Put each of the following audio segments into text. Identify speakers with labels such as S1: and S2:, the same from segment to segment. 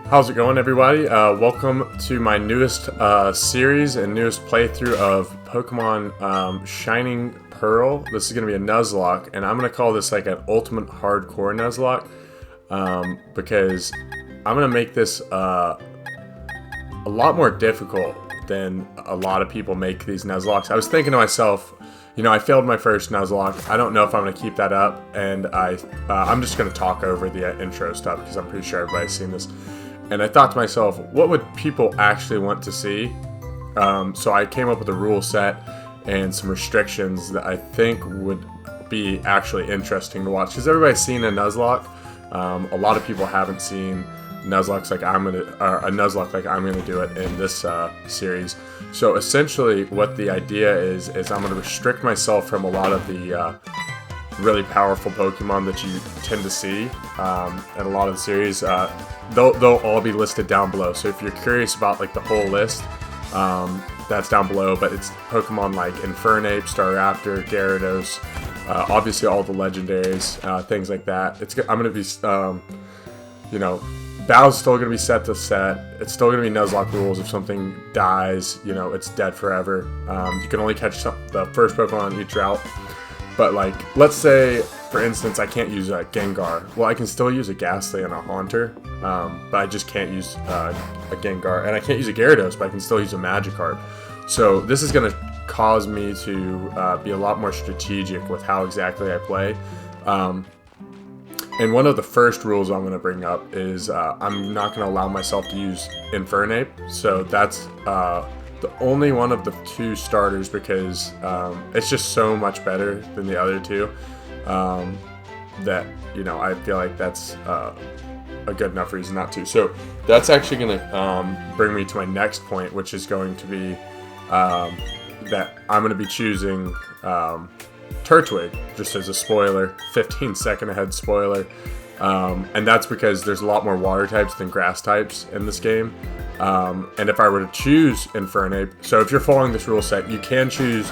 S1: How's it going, everybody? Welcome to my newest series and newest playthrough of Pokemon Shining Pearl. This is going to be a Nuzlocke, and I'm going to call this like an ultimate hardcore Nuzlocke because I'm going to make this a lot more difficult than a lot of people make these Nuzlockes. I was thinking to myself, you know, I failed my first Nuzlocke. I don't know if I'm going to keep that up, and I'm just going to talk over the intro stuff because I'm pretty sure everybody's seen this. And I thought to myself, what would people actually want to see? So I came up with a rule set and some restrictions that I think would be actually interesting to watch. Because everybody's seen a Nuzlocke. A lot of people haven't seen Nuzlocke like I'm gonna do it in this series. So essentially, what the idea is I'm gonna restrict myself from a lot of the really powerful Pokemon that you tend to see in a lot of the series. They'll all be listed down below. So if you're curious about like the whole list, that's down below. But it's Pokemon like Infernape, Staraptor, Gyarados, obviously all the legendaries, things like that. I'm gonna be, you know, battle's still gonna be set to set. It's still gonna be Nuzlocke rules. If something dies, you know, it's dead forever. You can only catch the first Pokemon on each route. But like, let's say, for instance, I can't use a Gengar. Well, I can still use a Ghastly and a Haunter, but I just can't use a Gengar. And I can't use a Gyarados, but I can still use a Magikarp. So this is going to cause me to be a lot more strategic with how exactly I play. And one of the first rules I'm going to bring up is I'm not going to allow myself to use Infernape. So that's the only one of the two starters because it's just so much better than the other two that, you know, I feel like that's a good enough reason not to. So that's actually going to bring me to my next point, which is going to be that I'm going to be choosing Turtwig, just as a spoiler, 15-second ahead spoiler. And that's because there's a lot more water types than grass types in this game. And if I were to choose Infernape, so if you're following this rule set, you can choose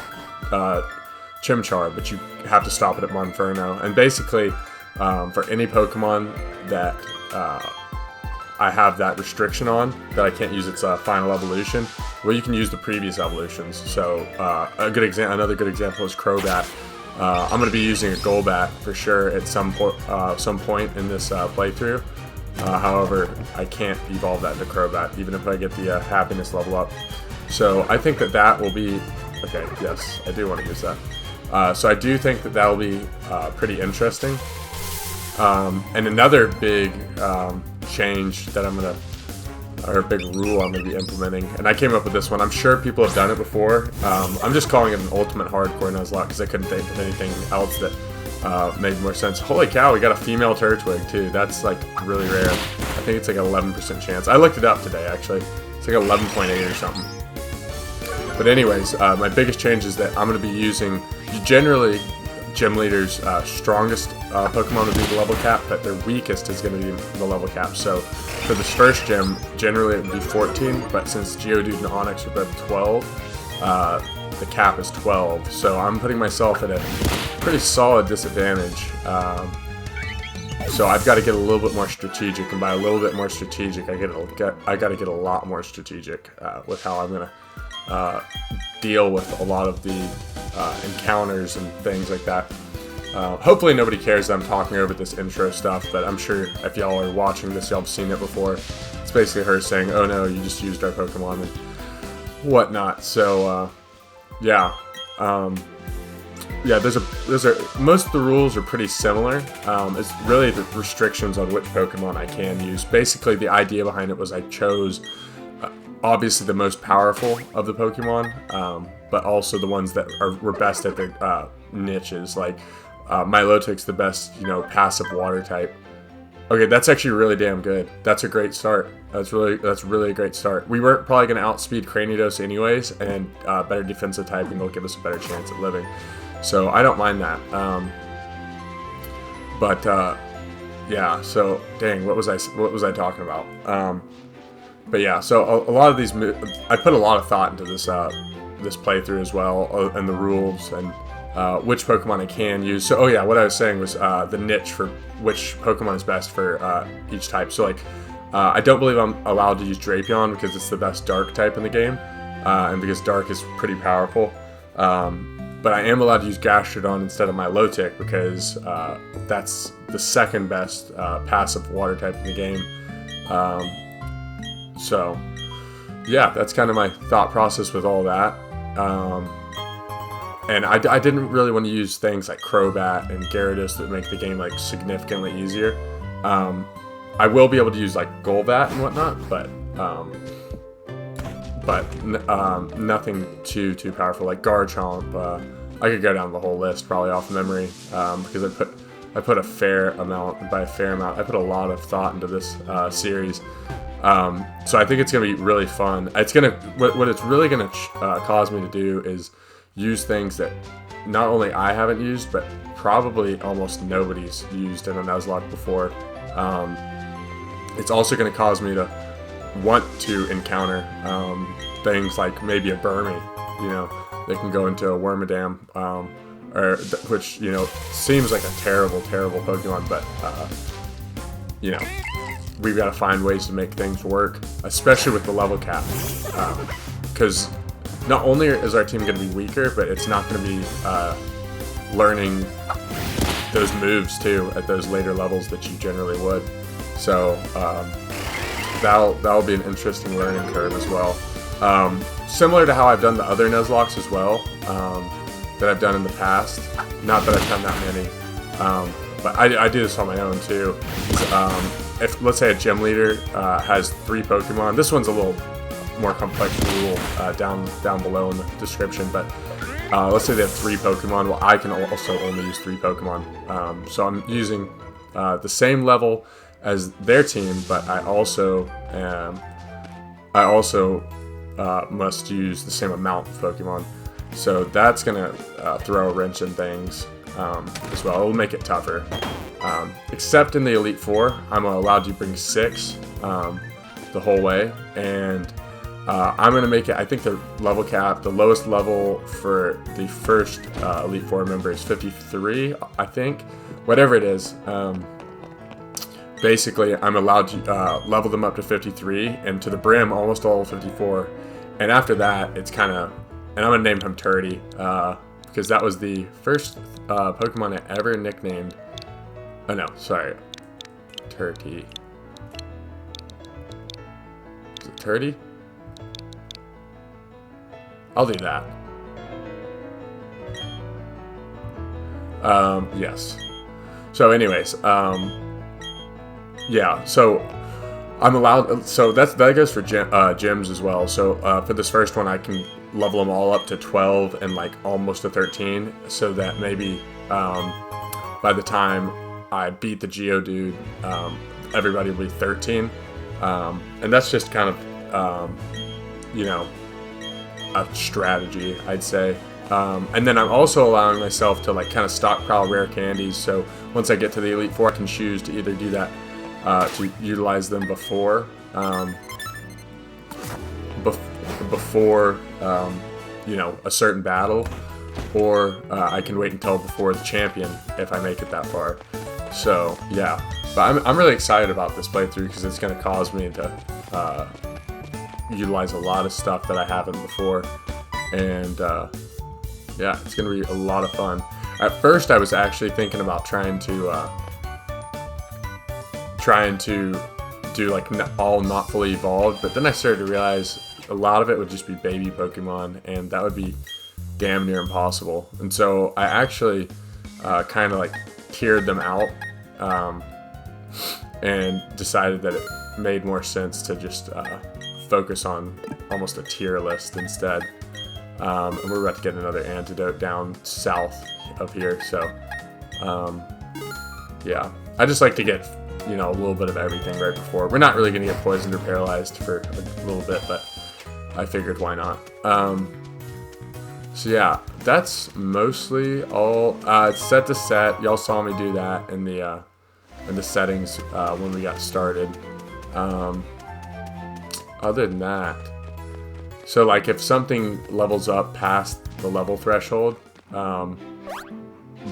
S1: Chimchar, but you have to stop it at Monferno. And basically, for any Pokemon that I have that restriction on, that I can't use its final evolution, well, you can use the previous evolutions. So another good example is Crobat. I'm going to be using a Golbat for sure at some point in this playthrough. However, I can't evolve that into Crobat, even if I get the happiness level up. So I think that will be... Okay, yes, I do want to use that. So I do think that will be pretty interesting. And another big change that or a big rule I'm going to be implementing, and I came up with this one. I'm sure people have done it before. I'm just calling it an ultimate hardcore Nuzlocke because I couldn't think of anything else that made more sense. Holy cow, we got a female Turtwig too. That's like really rare. I think it's like an 11% chance. I looked it up today actually. It's like 11.8 or something. But anyways, my biggest change is that I'm going to be using, generally, gym leaders' strongest Pokemon would be the level cap, but their weakest is going to be the level cap. So for this first gym, generally it would be 14, but since Geodude and Onyx are both 12, the cap is 12. So I'm putting myself at a pretty solid disadvantage. So I've got to get a little bit more strategic, and by a little bit more strategic, I got to get a lot more strategic with how I'm going to deal with a lot of the encounters and things like that. Hopefully nobody cares that I'm talking over this intro stuff, but I'm sure if y'all are watching this, y'all have seen it before. It's basically her saying, "Oh no, you just used our Pokemon," and whatnot. So yeah, most of the rules are pretty similar. It's really the restrictions on which Pokemon I can use. Basically, the idea behind it was I chose obviously the most powerful of the Pokemon, but also the ones that were best at their niches. Like Milotic's the best, you know, passive water type. Okay, that's actually really damn good. That's a great start. That's really a great start. We weren't probably going to outspeed Cranidos anyways, and better defensive typing will give us a better chance at living. So I don't mind that. Yeah. So dang, what was I talking about? But yeah, so a lot of these, I put a lot of thought into this playthrough as well, and the rules and which Pokemon I can use. So, oh yeah, what I was saying was the niche for which Pokemon is best for each type. So like, I don't believe I'm allowed to use Drapion because it's the best dark type in the game, and because dark is pretty powerful. But I am allowed to use Gastrodon instead of my Lotic because that's the second best passive water type in the game. So yeah, that's kind of my thought process with all that. And I didn't really want to use things like Crobat and Gyarados that make the game like significantly easier. I will be able to use like Golbat and whatnot, but nothing too powerful like Garchomp. I could go down the whole list probably off memory because I put a fair amount. By a fair amount, I put a lot of thought into this series. So I think it's gonna be really fun. It's gonna what it's really gonna cause me to do is use things that not only I haven't used, but probably almost nobody's used in a Nuzlocke before. It's also going to cause me to want to encounter things like maybe a Burmy, you know, they can go into a Wormadam, which, you know, seems like a terrible Pokemon, but, you know, we've got to find ways to make things work, especially with the level cap, because not only is our team going to be weaker, but it's not going to be learning those moves too at those later levels that you generally would. So that'll be an interesting learning curve as well. Similar to how I've done the other Nuzlockes as well that I've done in the past. Not that I've done that many, but I do this on my own too. If let's say a gym leader has 3 Pokemon, this one's a little more complex rule down below in the description, but let's say they have 3 Pokemon. Well, I can also only use 3 Pokemon, so I'm using the same level as their team, but I also must use the same amount of Pokemon. So that's gonna throw a wrench in things as well. It'll make it tougher. Except in the Elite Four, I'm allowed to bring 6 the whole way, and I'm gonna make it. I think the level cap, the lowest level for the first Elite Four member is 53. I think, whatever it is. Basically, I'm allowed to level them up to 53 and to the brim almost all 54. And after that, it's kind of, and I'm gonna name him Turdy because that was the first Pokemon I ever nicknamed. Oh no, sorry, Turkey. Is it Turdy? I'll do that. Yes. So anyways, yeah, so I'm allowed, so that goes for gyms as well. So for this first one, I can level them all up to 12 and like almost to 13, so that maybe by the time I beat the Geodude, everybody will be 13. And that's just kind of, you know, a strategy, I'd say. And then I'm also allowing myself to like kind of stockpile rare candies, so once I get to the Elite Four, I can choose to either do that to utilize them before you know, a certain battle, or I can wait until before the champion if I make it that far. So yeah, but I'm really excited about this playthrough because it's going to cause me to utilize a lot of stuff that I haven't before, and yeah, it's going to be a lot of fun. At first, I was actually thinking about trying to do like all not fully evolved, but then I started to realize a lot of it would just be baby Pokemon, and that would be damn near impossible. And so I actually kind of like tiered them out and decided that it made more sense to just focus on almost a tier list instead. And we're about to get another antidote down south of here, so yeah, I just like to get, you know, a little bit of everything right before. We're not really going to get poisoned or paralyzed for a little bit, but I figured why not. So yeah, that's mostly all. It's set to set. Y'all saw me do that in the settings when we got started. Other than that, so like if something levels up past the level threshold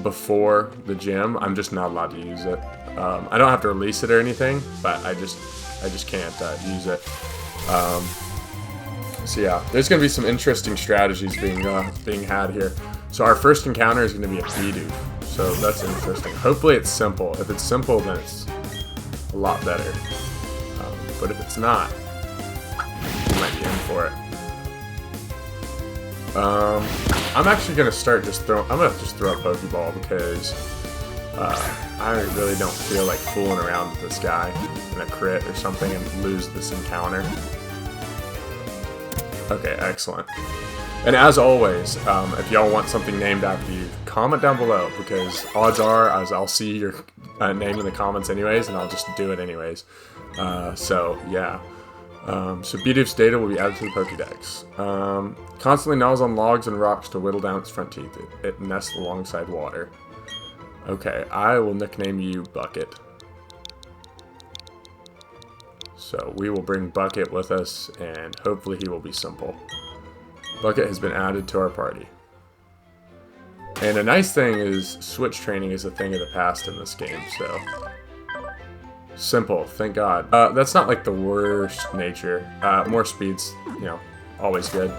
S1: before the gym, I'm just not allowed to use it. I don't have to release it or anything, but I I just can't use it. So yeah, there's going to be some interesting strategies being had here. So our first encounter is going to be a Geodude. So that's interesting. Hopefully it's simple. If it's simple, then it's a lot better. But if it's not, you might be in for it. I'm actually going to start I'm going to just throw a Pokeball because I really don't feel like fooling around with this guy in a crit or something and lose this encounter. Okay, excellent. And as always, if y'all want something named after you, comment down below, because odds are I'll see your name in the comments anyways, and I'll just do it anyways. So yeah. So Geodude's data will be added to the Pokédex. Constantly gnaws on logs and rocks to whittle down its front teeth. It nests alongside water. Okay, I will nickname you Bucket. So we will bring Bucket with us, and hopefully he will be simple. Bucket has been added to our party. And a nice thing is, switch training is a thing of the past in this game, so... Simple, thank God. That's not like the worst nature. More speed's, you know, always good.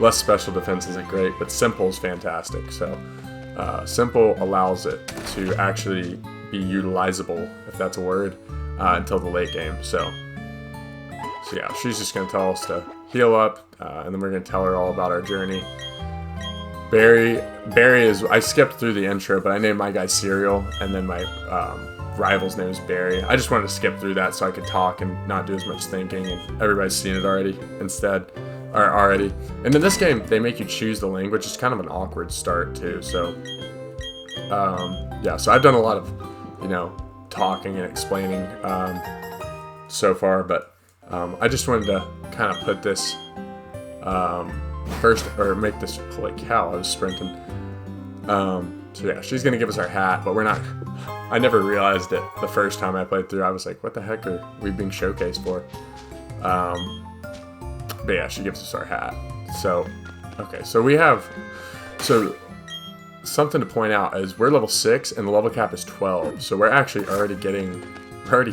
S1: Less special defense isn't great, but simple is fantastic, so... simple allows it to actually be utilizable, if that's a word, until the late game, so yeah, she's just going to tell us to heal up, and then we're going to tell her all about our journey. Barry is, I skipped through the intro, but I named my guy Cereal, and then my rival's name is Barry. I just wanted to skip through that so I could talk and not do as much thinking, and everybody's seen it already instead. And in this game, they make you choose the language. It's kind of an awkward start too, so yeah, so I've done a lot of, you know, talking and explaining so far, but I just wanted to kind of put this first, or make this, holy cow, I was sprinting. So yeah, she's gonna give us our hat, but we're not, I never realized it the first time I played through. I was like, what the heck are we being showcased for? But yeah, she gives us our hat. So, okay, so we have, so something to point out is we're level 6 and the level cap is 12. So we're actually already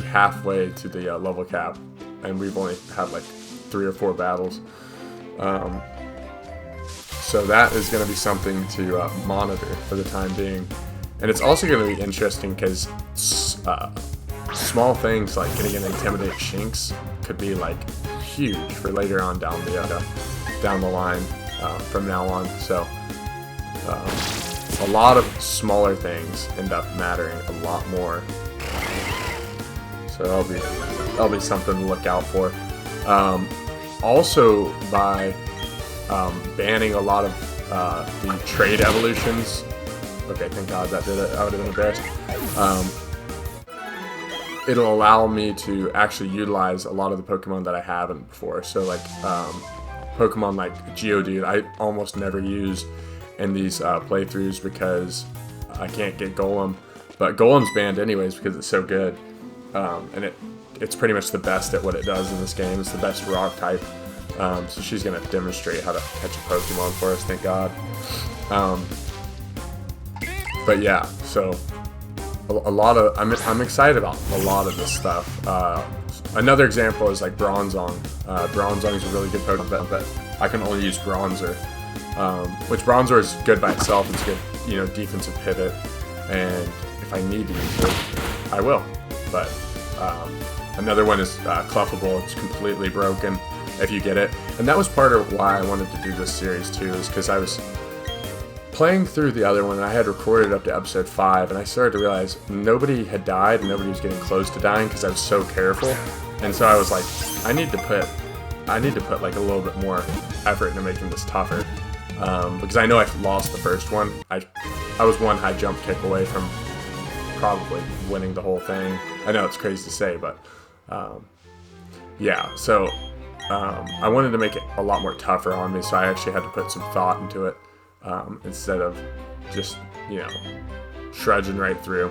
S1: halfway to the level cap, and we've only had like 3 or 4 battles. So that is going to be something to monitor for the time being. And it's also going to be interesting because small things like getting an Intimidate Shinx could be like huge for later on down the line from now on. So a lot of smaller things end up mattering a lot more. So that'll be something to look out for. Also, by banning a lot of the trade evolutions. Okay, thank God that did it. I would have been embarrassed. It'll allow me to actually utilize a lot of the Pokemon that I haven't before. So like Pokemon like Geodude, I almost never use in these playthroughs because I can't get Golem. But Golem's banned anyways because it's so good. And it's pretty much the best at what it does in this game. It's the best rock type. So she's going to demonstrate how to catch a Pokemon for us, thank God. But yeah, so a lot of, I'm excited about a lot of this stuff. Another example is like Bronzong. Bronzong is a really good Pokemon, but I can only use Bronzer. Which Bronzer is good by itself. It's good, you know, defensive pivot. And if I need to use it, I will. But another one is Clefable. It's completely broken if you get it. And that was part of why I wanted to do this series too, is because I was playing through the other one and I had recorded up to episode 5, and I started to realize nobody had died and nobody was getting close to dying because I was so careful. And so I was like, I need to put like a little bit more effort into making this tougher. Because I know I lost the first one. I was one high jump kick away from probably winning the whole thing. I know it's crazy to say, but yeah, so I wanted to make it a lot more tougher on me, so I actually had to put some thought into it instead of just, you know, trudging right through.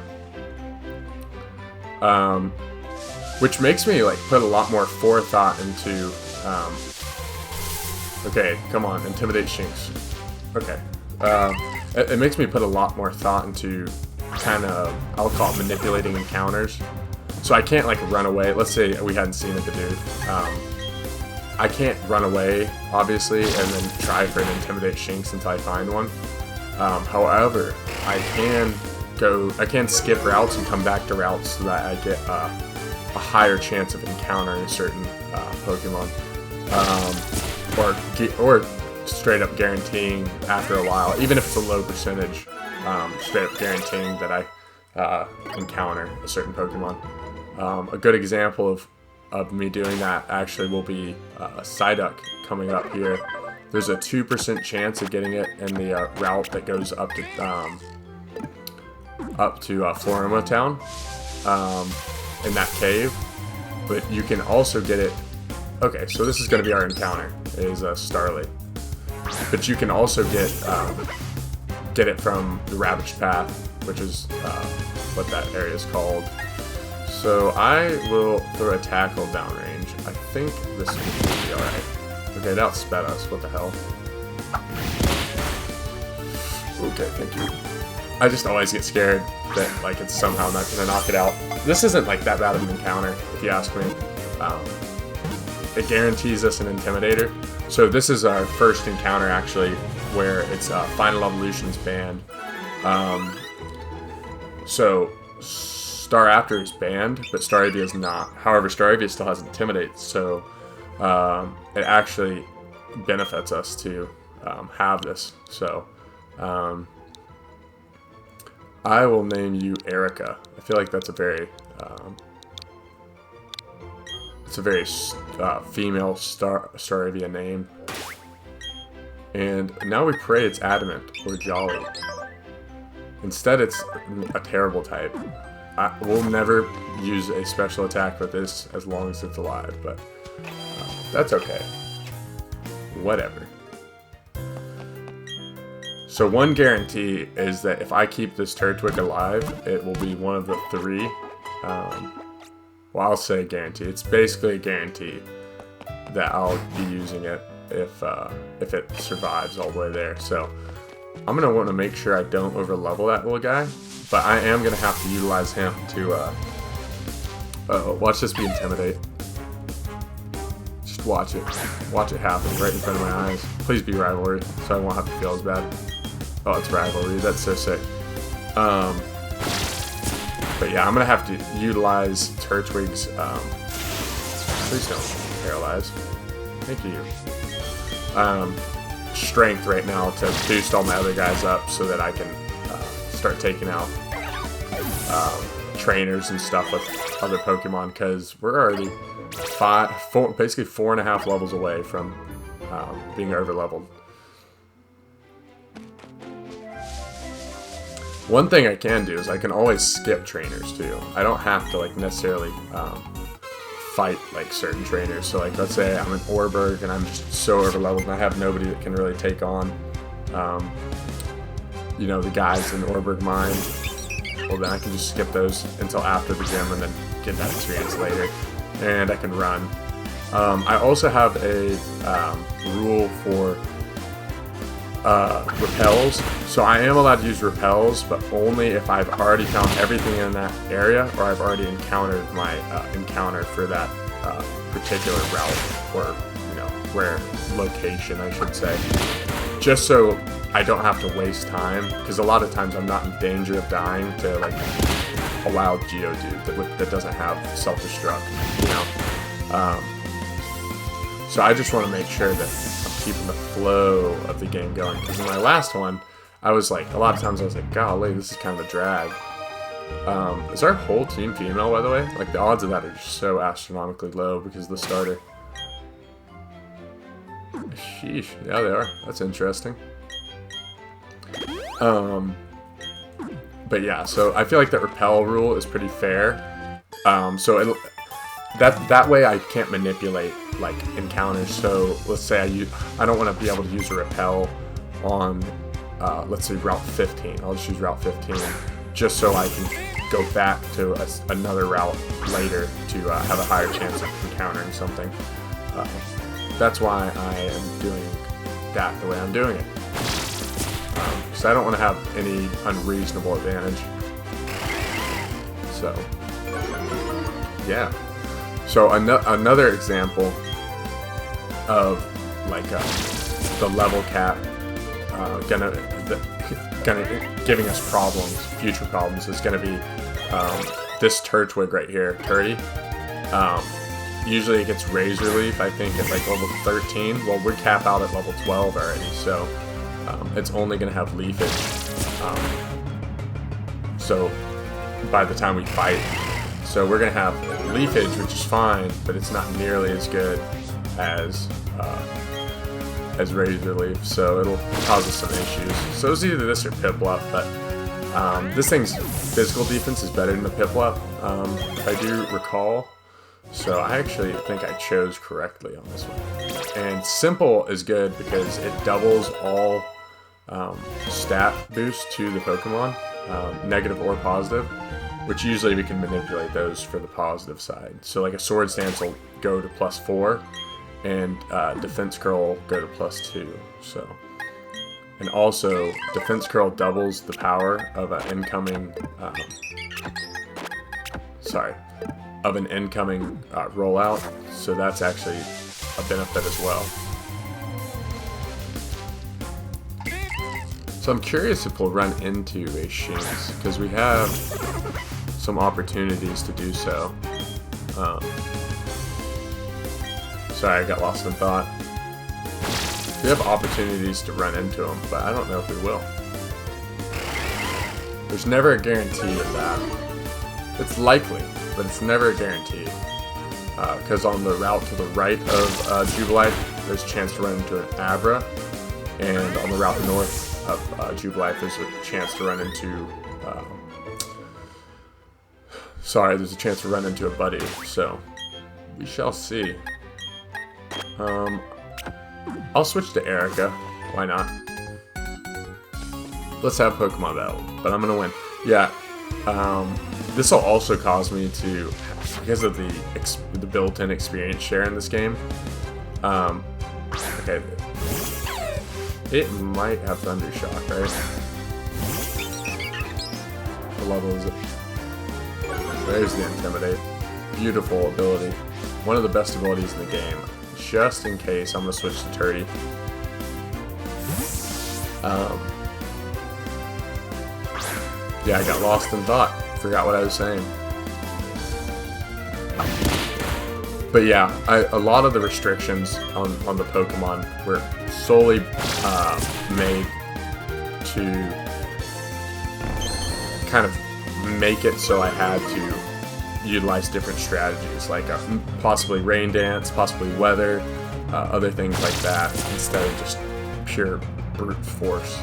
S1: Which makes me like put a lot more forethought into okay, come on, Intimidate Shinx. Okay. It makes me put a lot more thought into kind of, I'll call it manipulating encounters. So I can't like run away. Let's say we hadn't seen a Geodude. I can't run away, obviously, and then try for an Intimidate Shinx until I find one. However, I can skip routes and come back to routes so that I get a higher chance of encountering a certain Pokemon. Or straight up guaranteeing after a while, even if it's a low percentage, straight up guaranteeing that I encounter a certain Pokemon. A good example of me doing that actually will be Psyduck coming up here. There's a 2% chance of getting it in the route that goes up to Florima Town, in that cave. But you can also get it. Okay, so this is going to be our encounter, is Starly. But you can also get it from the Ravage Path, which is what that area is called. So I will throw a tackle downrange. I think this will be alright. Okay, that outsped us. What the hell? Okay, thank you. I just always get scared that like it's somehow not going to knock it out. This isn't like that bad of an encounter, if you ask me. It guarantees us an Intimidator. So this is our first encounter actually where it's Final Evolution's banned. So Staraptor is banned, but Staravia is not. However, Staravia still has Intimidate, so it actually benefits us to have this. So I will name you Erica. I feel like that's a very female Staravia name. And now we pray it's Adamant or Jolly. Instead, it's a terrible type. We'll never use a special attack with this as long as it's alive, but that's okay. Whatever. So one guarantee is that if I keep this Turtwig alive, it will be one of the 3. Well, I'll say guarantee. It's basically a guarantee that I'll be using it if it survives all the way there. So I'm gonna want to make sure I don't overlevel that little guy, but I am gonna have to utilize him to. Watch this be Intimidate. Just watch it happen right in front of my eyes. Please be Rivalry, so I won't have to feel as bad. Oh, it's Rivalry. That's so sick. But yeah, I'm gonna have to utilize Turtwig's. Please don't paralyze. Thank you. Strength right now to boost all my other guys up so that I can start taking out trainers and stuff with other Pokemon, because we're already basically 4.5 levels away from being overleveled. One thing I can do is I can always skip trainers too. I don't have to like necessarily fight like certain trainers. So like let's say I'm in Oreburgh and I'm just so overleveled and I have nobody that can really take on you know, the guys in Oreburgh Mine. Well, then I can just skip those until after the gym and then get that experience later, and I can run. I also have a rule for repels, so I am allowed to use repels, but only if I've already found everything in that area or I've already encountered my encounter for that particular route, or you know, where location I should say, just so I don't have to waste time, because a lot of times I'm not in danger of dying to like a wild Geodude that doesn't have self-destruct, you know. So I just want to make sure that I'm keeping the flow of the game going, because in my last one, I was like, a lot of times I was like, golly, this is kind of a drag. Is our whole team female, by the way? Like, the odds of that are just so astronomically low because of the starter. Sheesh, yeah, they are. That's interesting. But yeah, so I feel like that repel rule is pretty fair. So that way I can't manipulate like encounters. So let's say I don't want to be able to use a repel on let's say Route 15. I'll just use Route 15 just so I can go back to another route later to have a higher chance of encountering something. That's why I am doing that the way I'm doing it. So I don't want to have any unreasonable advantage. So yeah. So another example of like the level cap giving us problems, future problems, is gonna be this Turtwig right here, Turdy. Usually it gets Razor Leaf, I think, at like level 13. Well, we're cap out at level 12 already, so it's only gonna have Leafage. So by the time we fight, so we're gonna have Leafage, which is fine, but it's not nearly as good as Razor Leaf, so it'll cause us some issues. So it's either this or Piplup, but this thing's physical defense is better than the Piplup, if I do recall. So I actually think I chose correctly on this one. And Simple is good because it doubles all stat boosts to the Pokemon, negative or positive, which usually we can manipulate those for the positive side. So like a Sword Stance will go to +4, and Defense Curl will go to +2. So, and also Defense Curl doubles the power of an incoming, rollout. So that's actually a benefit as well. So I'm curious if we'll run into a Shinx, because we have some opportunities to do so. Sorry, I got lost in thought. We have opportunities to run into them, but I don't know if we will. There's never a guarantee of that. It's likely, but it's never a guarantee. Because on the route to the right of Jubilife, there's a chance to run into an Abra, and on the route north of Jubilife, there's a chance to run into there's a chance to run into a Buddy, so we shall see. I'll switch to Erica, why not? Let's have Pokemon battle, but I'm gonna win. Yeah, this will also cause me to, because of the built-in experience share in this game, okay, it might have Thunder Shock, right? What level is it? There's the Intimidate. Beautiful ability. One of the best abilities in the game. Just in case, I'm going to switch to Turdy. Yeah, I got lost in thought. Forgot what I was saying. But yeah, a lot of the restrictions on the Pokemon were solely made to kind of make it so I had to utilize different strategies, like possibly Rain Dance, possibly Weather, other things like that, instead of just pure brute force.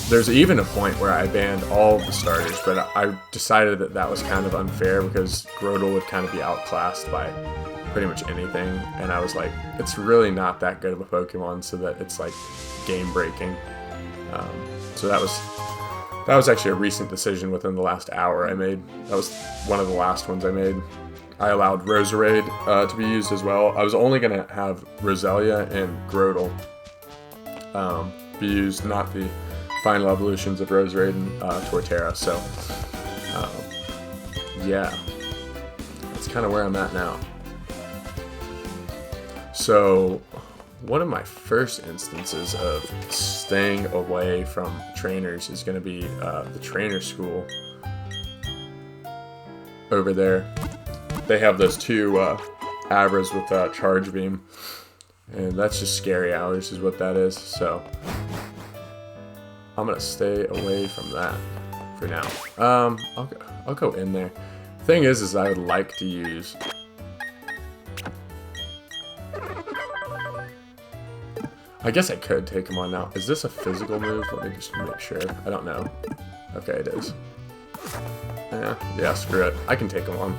S1: There's even a point where I banned all of the starters, but I decided that that was kind of unfair because Grotle would kind of be outclassed by pretty much anything, and I was like, it's really not that good of a Pokemon, so that it's like game breaking. So that was actually a recent decision within the last hour I made. That was one of the last ones I made. I allowed Roserade to be used as well. I was only going to have Roselia and Grotle be used, not the final evolutions of Roserade and Torterra. So, yeah, that's kind of where I'm at now. So, one of my first instances of staying away from trainers is going to be the trainer school over there. They have those two Abras with Charge Beam, and that's just scary hours is what that is, so I'm going to stay away from that for now. I'll go in there. Thing is I would like to use... I guess I could take him on now. Is this a physical move? Let me just make sure. I don't know. Okay, it is. Yeah, screw it. I can take him on.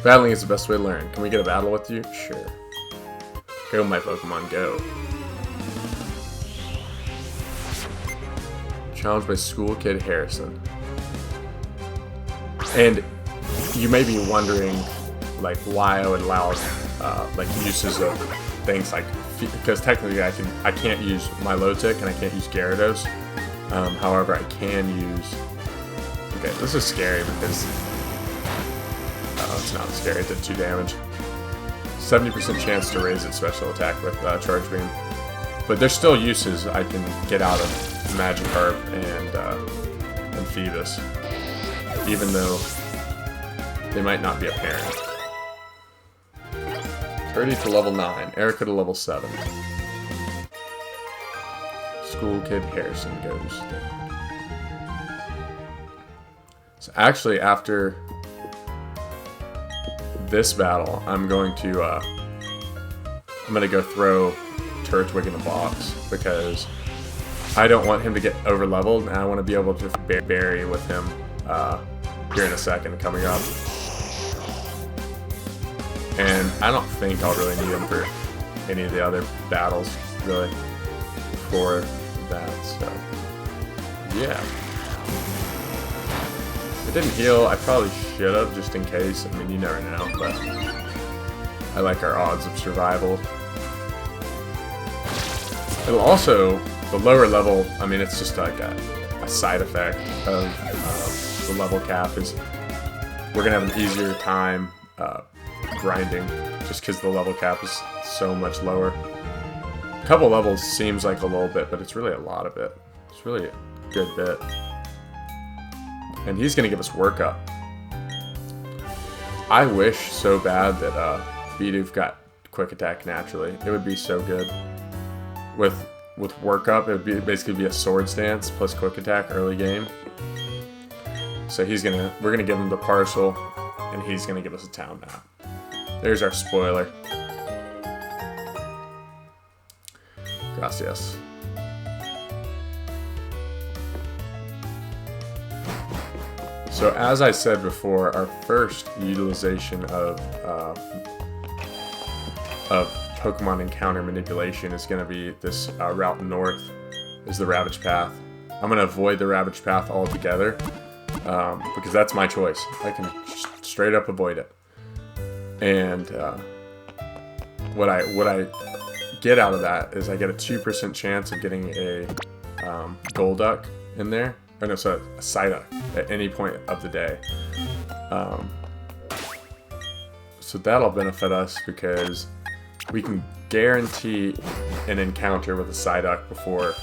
S1: Battling is the best way to learn. Can we get a battle with you? Sure. Go, my Pokemon, go. Challenged by School Kid Harrison. And you may be wondering, like, why I would allow like uses of things like, because technically I can't use Milotic and I can't use Gyarados, However, I can use... Okay, this is scary because... Oh, it's not scary. It did 2 damage. 70% chance to raise its special attack with Charge Beam. But there's still uses I can get out of Magikarp and Phoebus, even though they might not be apparent. 30 to level 9, Erica to level 7. School Kid Harrison goes down. So actually, after this battle, I'm going to go throw Turtwig in the box because I don't want him to get over leveled, and I want to be able to bury with him here in a second coming up. And I don't think I'll really need him for any of the other battles, really, for that, so yeah. If it didn't heal, I probably should have, just in case. I mean, you never know, but I like our odds of survival. It'll also, the lower level, I mean, it's just like a side effect of the level cap is we're going to have an easier time grinding just because the level cap is so much lower. A couple levels seems like a little bit, but it's really a lot of it. It's really a good bit. And he's going to give us work up. I wish so bad that Bidoof got quick attack naturally. It would be so good. With work up, it would basically be a sword stance plus quick attack early game. So we're gonna give him the parcel, and he's gonna give us a town map. There's our spoiler. Gracias. So as I said before, our first utilization of Pokemon encounter manipulation is going to be this route north, is the Ravage Path. I'm going to avoid the Ravage Path altogether because that's my choice. I can straight up avoid it. And what I get out of that is I get a 2% chance of getting a Golduck in there. Or no, so a Psyduck at any point of the day. So that'll benefit us because we can guarantee an encounter with a Psyduck before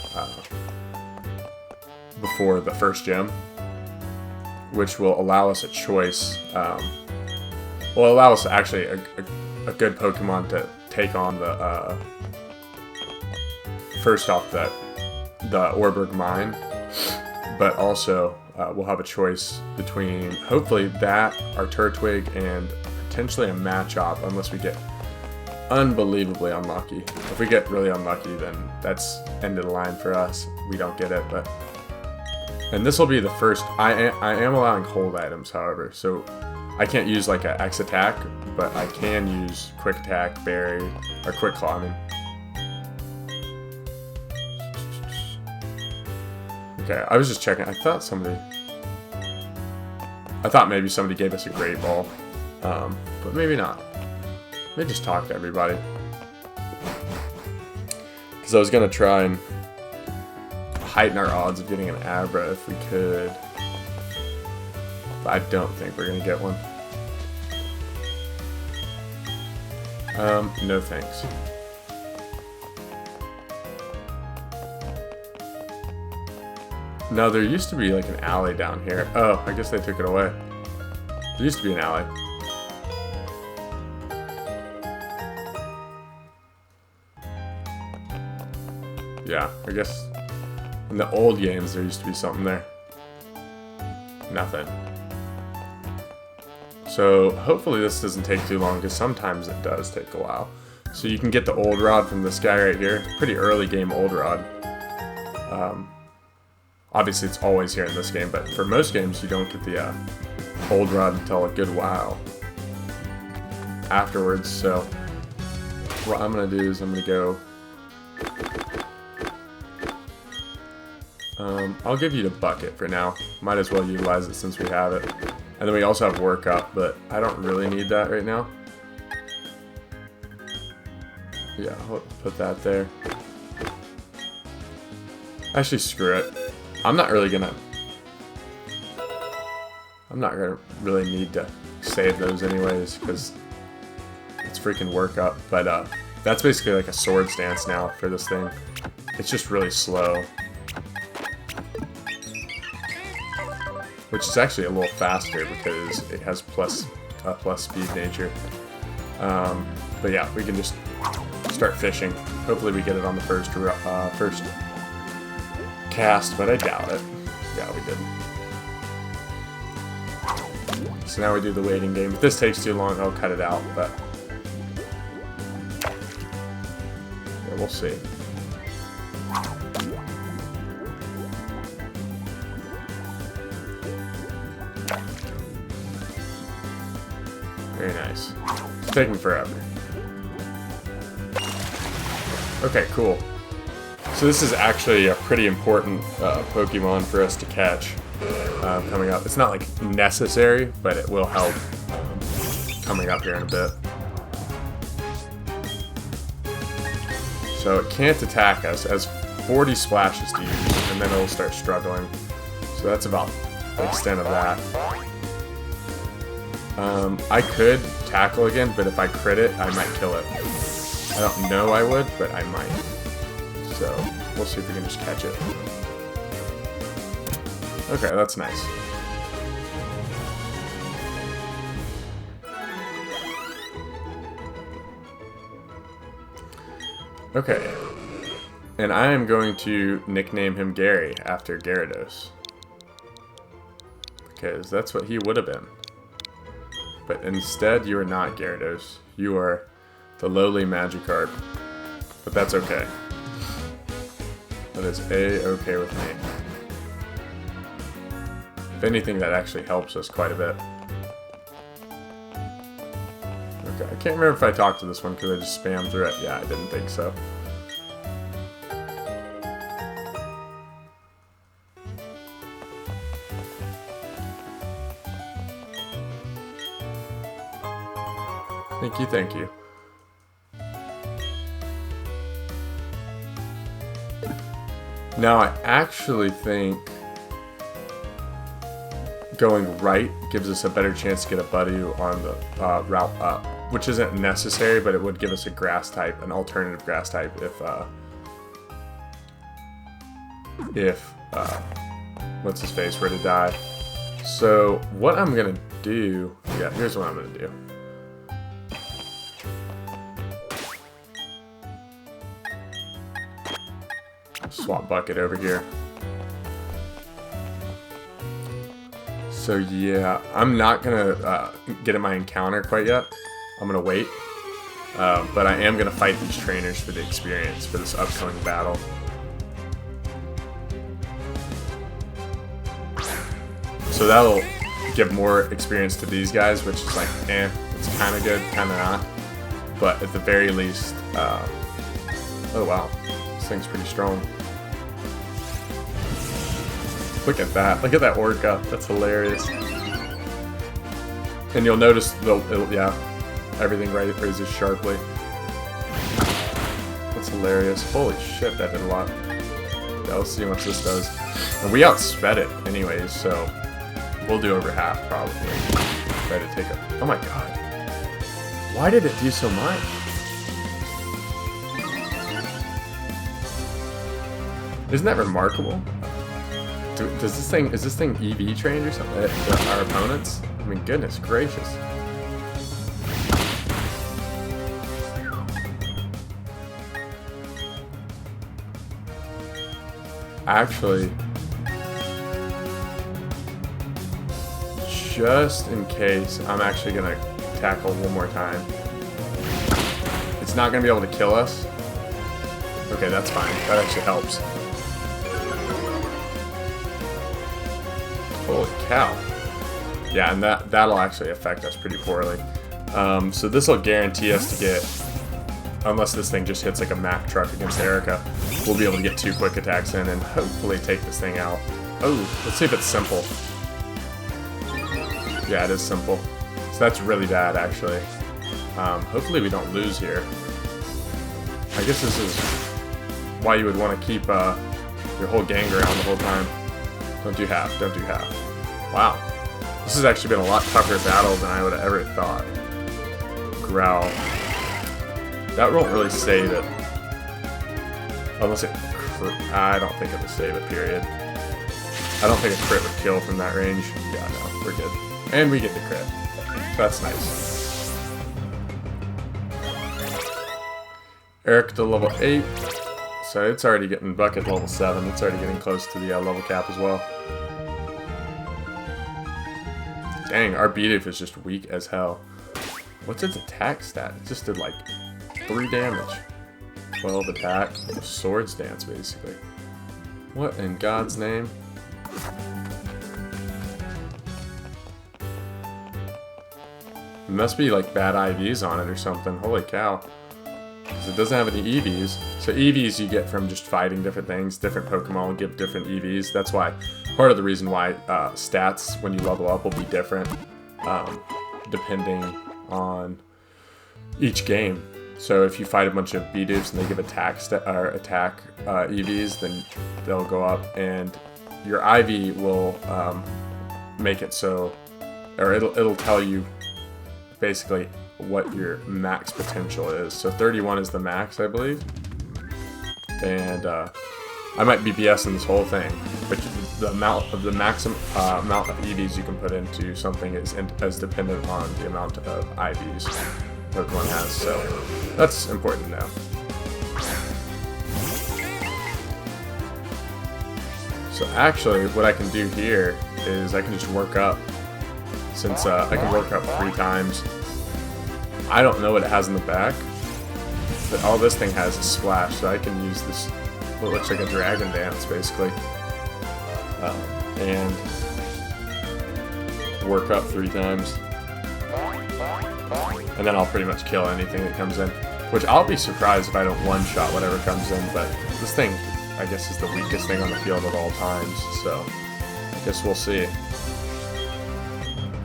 S1: the first gym, which will allow us a choice. Will allow us actually a good Pokemon to take on the first off the Oreburgh Mine, but also we'll have a choice between hopefully that, our Turtwig, and potentially a Machop, unless we get unbelievably unlucky. If we get really unlucky, then that's end of the line for us. We don't get it, and this will be the first. I am allowing hold items, however, so I can't use like an X attack, but I can use quick attack, berry, or quick claw. I mean. Okay, I was just checking. I thought maybe somebody gave us a Great Ball, but maybe not. Let me just talk to everybody. Because I was going to try and heighten our odds of getting an Abra if we could. But I don't think we're going to get one. No thanks. No, there used to be like an alley down here. Oh, I guess they took it away. There used to be an alley. Yeah, I guess in the old games there used to be something there. Nothing. So hopefully this doesn't take too long, because sometimes it does take a while. So you can get the Old Rod from this guy right here. Pretty early game Old Rod. Obviously it's always here in this game, but for most games you don't get the Old Rod until a good while afterwards. So what I'm going to do is I'm going to go... I'll give you the bucket for now. Might as well utilize it since we have it. And then we also have work up, but I don't really need that right now. Yeah, I'll put that there. Actually, screw it. I'm not really gonna really need to save those anyways, because it's freaking work up. But that's basically like a sword stance now for this thing. It's just really slow. Which is actually a little faster because it has plus speed nature. But yeah, we can just start fishing. Hopefully we get it on the first cast, but I doubt it. Yeah, we didn't. So now we do the waiting game. If this takes too long, I'll cut it out, but yeah, we'll see. Very nice. It's taking forever. Okay, cool. So this is actually a pretty important Pokemon for us to catch coming up. It's not like necessary, but it will help coming up here in a bit. So it can't attack us. It has 40 splashes to use, and then it'll start struggling. So that's about the extent of that. I could tackle again, but if I crit it, I might kill it. I don't know I would, but I might. So, we'll see if we can just catch it. Okay, that's nice. Okay. And I am going to nickname him Gary after Gyarados. Because that's what he would have been. But instead, you are not Gyarados. You are the lowly Magikarp. But that's okay. That is A-okay with me. If anything, that actually helps us quite a bit. Okay, I can't remember if I talked to this one because I just spammed through it. Yeah, I didn't think so. Thank you, thank you. Now, I actually think going right gives us a better chance to get a Budew on the route up, which isn't necessary, but it would give us a grass type, an alternative grass type if what's his face were to die. So what I'm gonna do, yeah, here's what I'm gonna do. Swap bucket over here. So yeah, I'm not gonna get in my encounter quite yet. I'm gonna wait, but I am gonna fight these trainers for the experience for this upcoming battle. So that'll give more experience to these guys, which is like, it's kind of good, kind of not. But at the very least, oh wow, this thing's pretty strong. Look at that. Look at that Orca. That's hilarious. And you'll notice, yeah, everything raises sharply. That's hilarious. Holy shit, that did a lot. Yeah, let's see how much this does. And we outsped it anyways, so we'll do over half probably. Try to take it. Oh my god. Why did it do so much? Isn't that remarkable? Is this thing EV trained or something? Our opponents? I mean, goodness gracious. Actually, just in case, I'm actually gonna tackle one more time. It's not gonna be able to kill us. Okay, that's fine. That actually helps. Holy cow. Yeah, and that'll actually affect us pretty poorly. So this will guarantee us to get, unless this thing just hits like a Mack truck against Erica, we'll be able to get 2 quick attacks in and hopefully take this thing out. Oh, let's see if it's simple. Yeah, it is simple. So that's really bad, actually. Hopefully we don't lose here. I guess this is why you would want to keep your whole gang around the whole time. Don't do half. Don't do half. Wow. This has actually been a lot tougher battle than I would have ever thought. Growl. That won't really save it. Unless it... I don't think it will save it, period. I don't think a crit would kill from that range. Yeah, no, we're good. And we get the crit. That's nice. Eric to level 8. So it's already getting bucket level 7. It's already getting close to the level cap as well. Dang, our Geodude is just weak as hell. What's its attack stat? It just did like 3 damage. 12 attack. Swords dance, basically. What in God's name? It must be like bad IVs on it or something. Holy cow. Because it doesn't have any EVs. So EVs you get from just fighting different things. Different Pokemon will give different EVs. That's why, part of the reason why stats when you level up will be different. Depending on each game. So if you fight a bunch of Geodudes and they give attack EVs, then they'll go up, and your IV will make it so, or it'll tell you basically what your max potential is. So 31 is the max, I believe. And I might be BSing this whole thing, but the maximum amount of EVs you can put into something is as dependent on the amount of IVs Pokemon has. So that's important to know. So actually, what I can do here is I can just work up. Since I can work up 3 times. I don't know what it has in the back, but all this thing has is Splash, so I can use this, what looks like a Dragon Dance, basically, and work up 3 times. And then I'll pretty much kill anything that comes in, which I'll be surprised if I don't one-shot whatever comes in, but this thing, I guess, is the weakest thing on the field at all times, so I guess we'll see.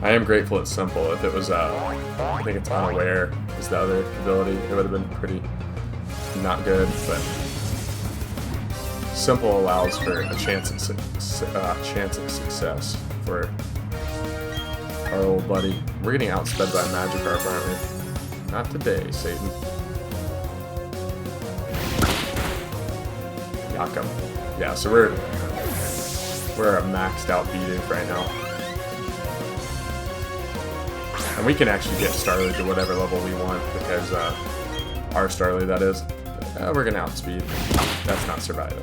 S1: I am grateful it's simple. If it was, I think it's unaware is the other ability, it would have been pretty not good, but simple allows for a chance at success for our old buddy. We're getting outsped by Magikarp, aren't we? Not today, Satan. Yakum. Yeah, so we're a maxed out Geodude right now. And we can actually get Starly to whatever level we want, because our Starly, that is. We're gonna outspeed. That's not survival.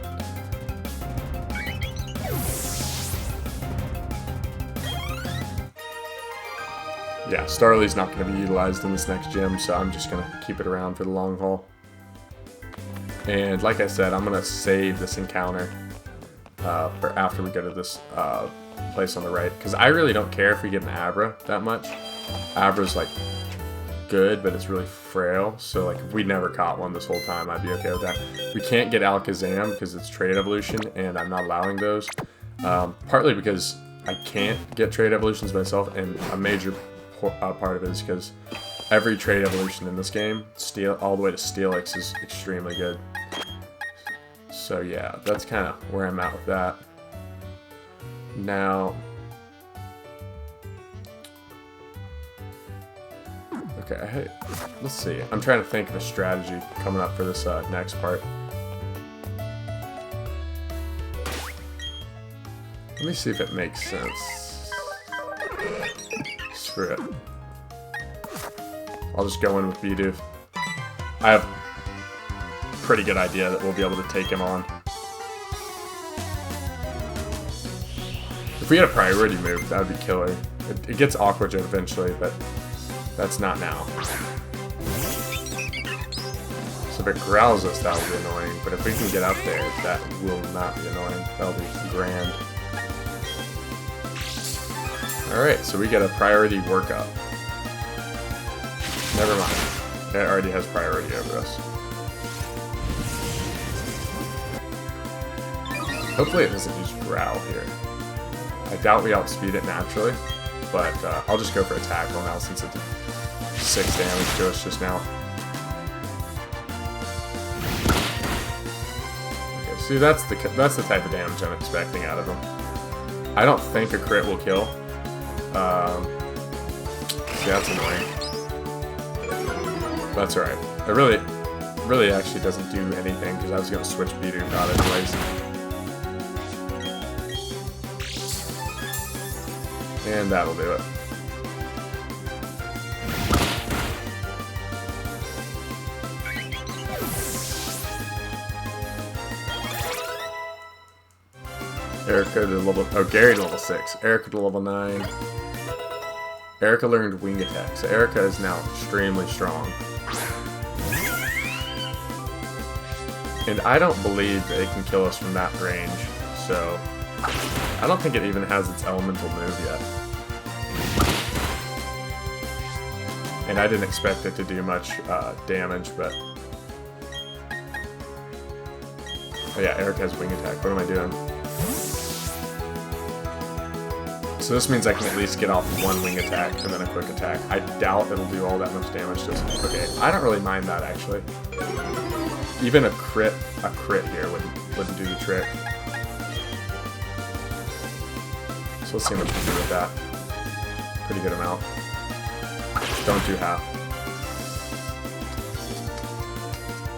S1: Yeah, Starly's not going to be utilized in this next gym, so I'm just going to keep it around for the long haul. And like I said, I'm going to save this encounter for after we go to this place on the right, because I really don't care if we get an Abra that much. Abra's like good, but it's really frail, so like if we never caught one this whole time, I'd be okay with that. We can't get Alakazam because it's trade evolution, and I'm not allowing those. Partly because I can't get trade evolutions myself, and a major part of it is because every trade evolution in this game, all the way to Steelix, is extremely good. So yeah, that's kind of where I'm at with that. Now, okay, hey, let's see. I'm trying to think of a strategy coming up for this next part. Let me see if it makes sense. Screw it. I'll just go in with Geodude. I have a pretty good idea that we'll be able to take him on. If we had a priority move, that would be killer. It gets awkward eventually, but that's not now. So if it growls us, that will be annoying. But if we can get up there, that will not be annoying. That'll be grand. Alright, so we get a priority workup. Never mind. It already has priority over us. Hopefully it doesn't use growl here. I doubt we outspeed it naturally, but I'll just go for a tackle now since it did 6 damage to us just now. Okay, see, that's the type of damage I'm expecting out of him. I don't think a crit will kill. Yeah, that's annoying. That's alright. It really actually doesn't do anything because I was going to switch Geodude out anyways. And that'll do it. Erica to level... Oh, Gary to level 6. Erica to level 9. Erica learned Wing Attack, so Erica is now extremely strong. And I don't believe that it can kill us from that range, so... I don't think it even has its elemental move yet. And I didn't expect it to do much damage, but... Oh yeah, Eric has Wing Attack. What am I doing? So this means I can at least get off one Wing Attack and then a Quick Attack. I doubt it'll do all that much damage to us. Okay, I don't really mind that, actually. Even a crit here wouldn't do the trick. So let's see how much we can do with that. Pretty good amount. Don't do half.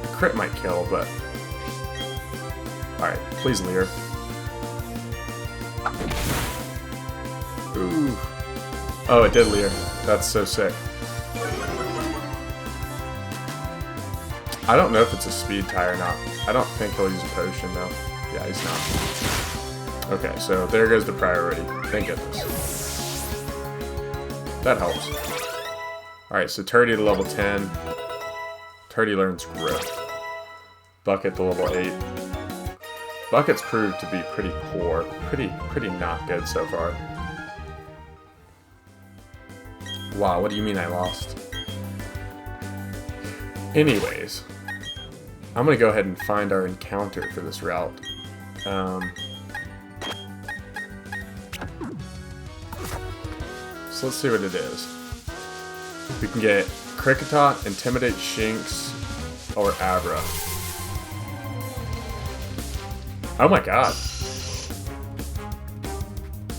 S1: The crit might kill, but... Alright, please Leer. Ooh. Oh, it did Leer. That's so sick. I don't know if it's a speed tie or not. I don't think he'll use a potion, though. Yeah, he's not. Okay, so there goes the priority. Thank goodness. That helps. Alright, so Turdy to level 10. Turdy learns Growth. Bucket to level 8. Bucket's proved to be pretty poor. Pretty not good so far. Wow, what do you mean I lost? Anyways, I'm gonna go ahead and find our encounter for this route. So let's see what it is. We can get Kricketot, Intimidate, Shinx, or Abra. Oh my god.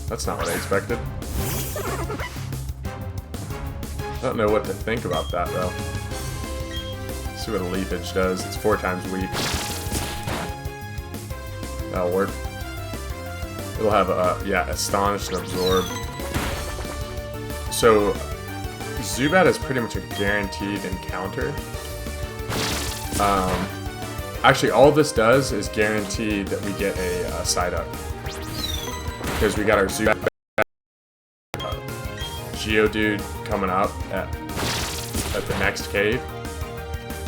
S1: That's not what I expected. I don't know what to think about that, though. Let's see what a Leafage does. It's 4 times weak. That'll work. It'll have, yeah, Astonish and Absorb. So, Zubat is pretty much a guaranteed encounter. Actually, all this does is guarantee that we get a Psyduck. Because we got our Zubat, Geodude coming up at the next cave.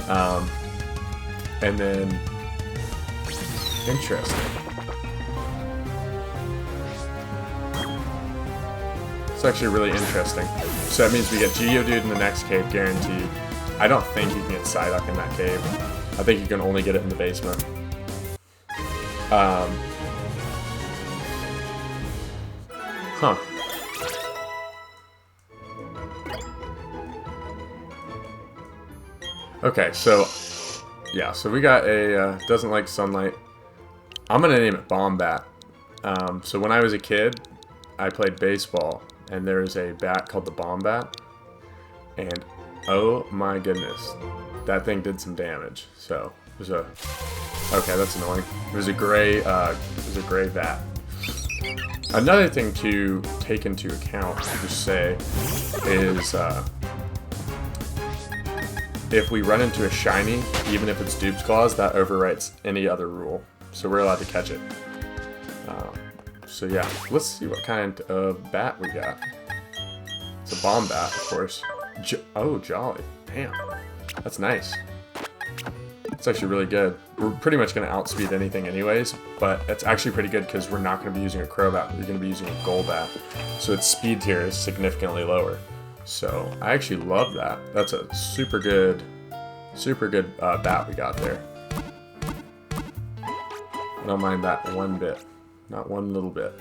S1: And then... Interesting. It's actually really interesting. So that means we get Geodude in the next cave, guaranteed. I don't think you can get Psyduck in that cave. I think you can only get it in the basement. Huh. Okay, so... Yeah, so we got a... doesn't like sunlight. I'm gonna name it Bombat. So when I was a kid, I played baseball. And there was a bat called the Bombat. And oh my goodness. That thing did some damage. So it was a... Okay, that's annoying. It was a gray bat. Another thing to take into account, to just say, is if we run into a shiny, even if it's Dupe's Claws, that overwrites any other rule. So we're allowed to catch it. So yeah, let's see what kind of bat we got. It's a bomb bat, of course. Oh, Jolly. Damn. That's nice. It's actually really good. We're pretty much going to outspeed anything anyways, but it's actually pretty good because we're not going to be using a Crobat. We're going to be using a Golbat. So its speed tier is significantly lower. So I actually love that. That's a super good bat we got there. I don't mind that one bit. Not one little bit.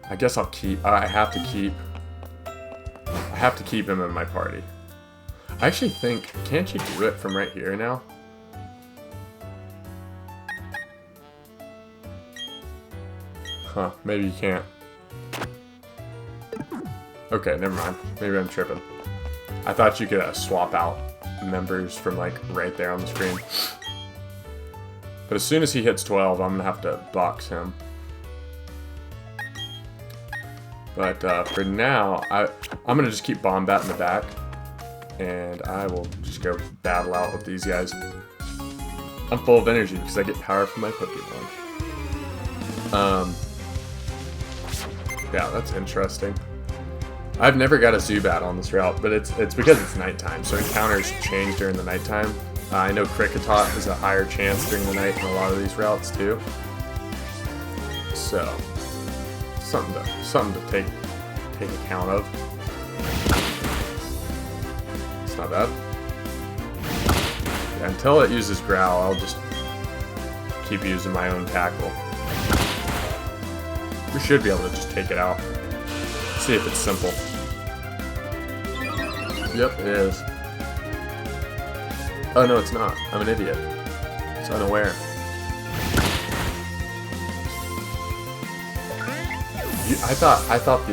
S1: I guess I'll keep, I have to keep him in my party. I actually think, can't you do it from right here now? Huh, maybe you can't. Okay, never mind. Maybe I'm tripping. I thought you could swap out members from like right there on the screen. But as soon as he hits 12, I'm gonna have to box him. But for now, I'm gonna just keep Bombat in the back. And I will just go battle out with these guys. I'm full of energy because I get power from my Pokemon. Yeah, that's interesting. I've never got a Zubat on this route, but it's because it's nighttime, so encounters change during the nighttime. I know Kricketot is a higher chance during the night in a lot of these routes too. So, something to take account of. It's not bad. Yeah, until it uses Growl, I'll just keep using my own tackle. We should be able to just take it out. See if it's simple. Yep, it is. Oh no, it's not. I'm an idiot. It's unaware. I thought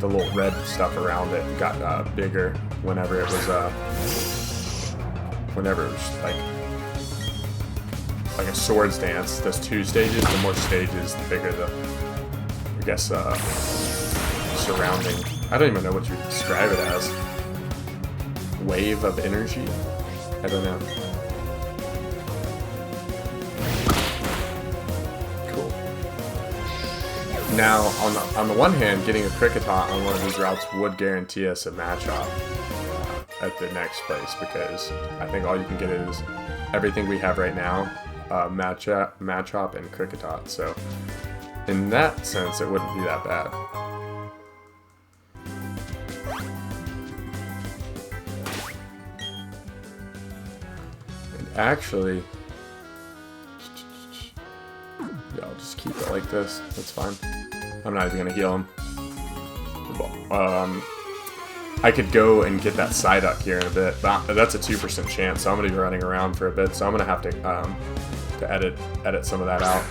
S1: the little red stuff around it got bigger whenever it was like a Swords Dance. There's 2 stages. The more stages, the bigger the, I guess, surrounding. I don't even know what you describe it as. Wave of energy? I don't know. Cool. Now, on the one hand, getting a Kricketot on one of these routes would guarantee us a match-up at the next place, because I think all you can get is everything we have right now, Machop and Kricketot. So, in that sense, it wouldn't be that bad. And actually, yeah, I'll just keep it like this. That's fine. I'm not even gonna heal him. I could go and get that Psyduck here in a bit, but that's a 2% chance, so I'm gonna be running around for a bit. So I'm gonna have to edit some of that out.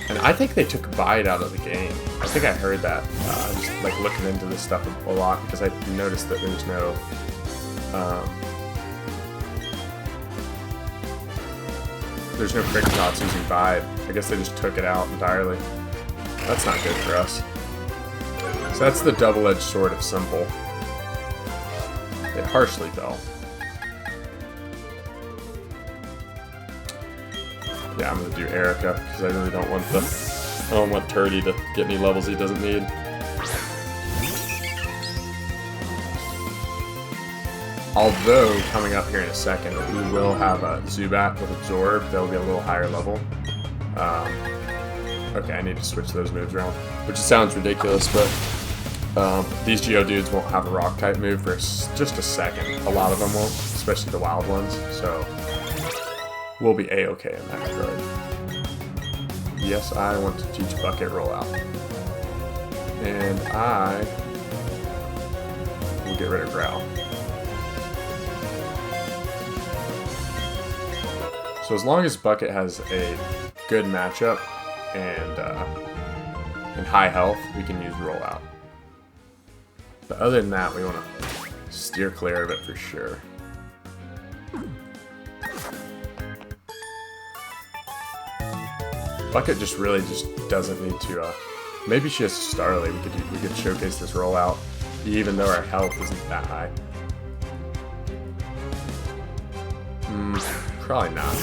S1: And I think they took Bite out of the game. I think I heard that. I'm just like looking into this stuff a lot because I noticed that there's no Kricketots using Bite. I guess they just took it out entirely. That's not good for us. So that's the double-edged sword of simple. It harshly fell. Yeah, I'm gonna do Erica because I really don't want Turdy to get any levels he doesn't need. Although, coming up here in a second, we will have a Zubat with Absorb. That'll be a little higher level. Okay, I need to switch those moves around, which sounds ridiculous, but these Geodudes won't have a Rock-type move for just a second. A lot of them won't, especially the wild ones, so we'll be A-okay in that regard. Yes, I want to teach Bucket Rollout. And I will get rid of Growl. So as long as Bucket has a good matchup and high health, we can use Rollout. But other than that, we want to steer clear of it for sure. Bucket just really doesn't need to. Maybe she has Starly. We could showcase this Rollout, even though our health isn't that high. Probably not.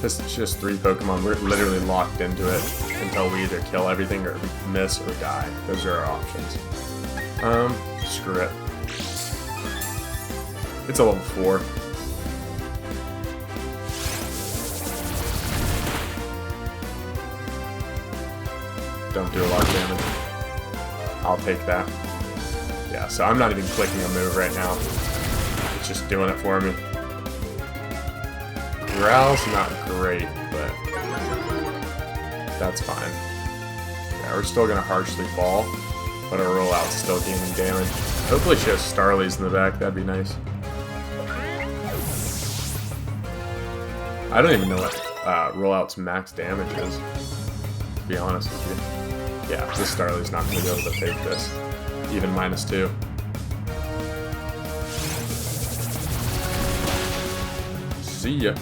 S1: This is just 3 Pokemon. We're literally locked into it until we either kill everything or miss or die. Those are our options. Screw it. It's a level 4. Don't do a lot of damage. I'll take that. Yeah, so I'm not even clicking a move right now. It's just doing it for me. Growl's not great, but that's fine. Yeah, we're still gonna harshly fall, but our Rollout's still gaining damage. Hopefully she has Starlies in the back, that'd be nice. I don't even know what Rollout's max damage is, to be honest with you. Yeah, this Starly's not going to be able to take this. Even -2. See ya.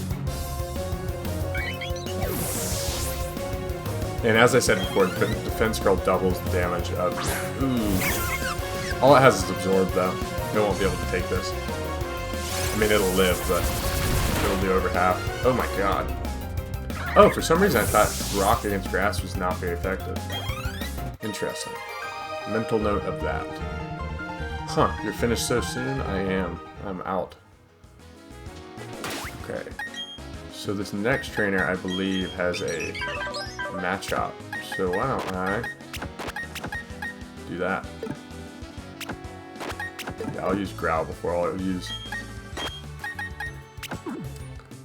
S1: And as I said before, Defense Scroll doubles the damage of... Ooh. All it has is Absorb, though. It won't be able to take this. I mean, it'll live, but it'll do over half. Oh my god. Oh, for some reason I thought Rock against Grass was not very effective. Interesting. Mental note of that. Huh, you're finished so soon? I am. I'm out. Okay. So this next trainer, I believe, has a match-up. So why don't I do that? Yeah, I'll use Growl before I'll use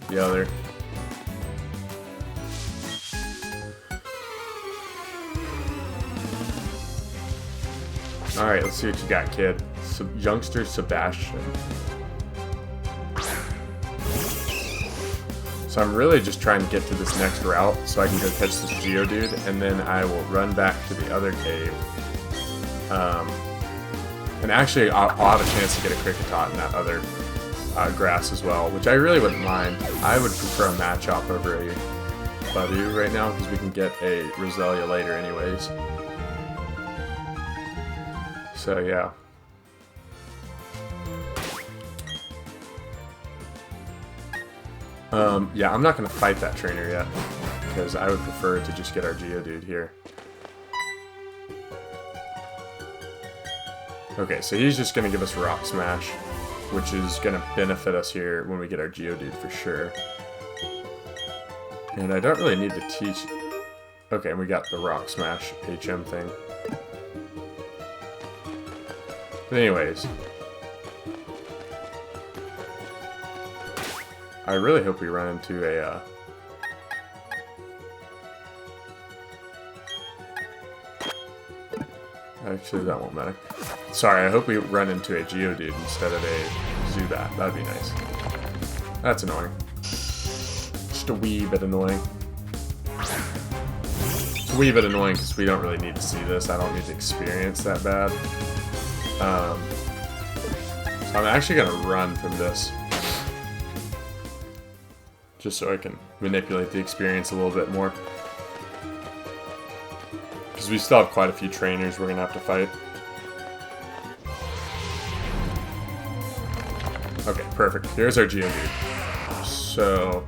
S1: the other. Alright, let's see what you got, kid. Youngster Sebastian. So I'm really just trying to get to this next route so I can go catch this Geodude, and then I will run back to the other cave. And actually, I'll have a chance to get a Kricketot in that other grass as well, which I really wouldn't mind. I would prefer a Machop over a Badu right now, because we can get a Roselia later anyways. So yeah. Yeah, I'm not going to fight that trainer yet, because I would prefer to just get our Geodude here. Okay, so he's just going to give us Rock Smash, which is going to benefit us here when we get our Geodude for sure. And I don't really need to teach... Okay, we got the Rock Smash HM thing. But anyways... I really hope we run into a, Actually, that won't matter. Sorry, I hope we run into a Geodude instead of a Zubat. That'd be nice. That's annoying. Just a wee bit annoying. It's a wee bit annoying because we don't really need to see this. I don't need to experience that bad. So I'm actually going to run from this. Just so I can manipulate the experience a little bit more. Because we still have quite a few trainers we're going to have to fight. Okay, perfect. Here's our Geodude. So,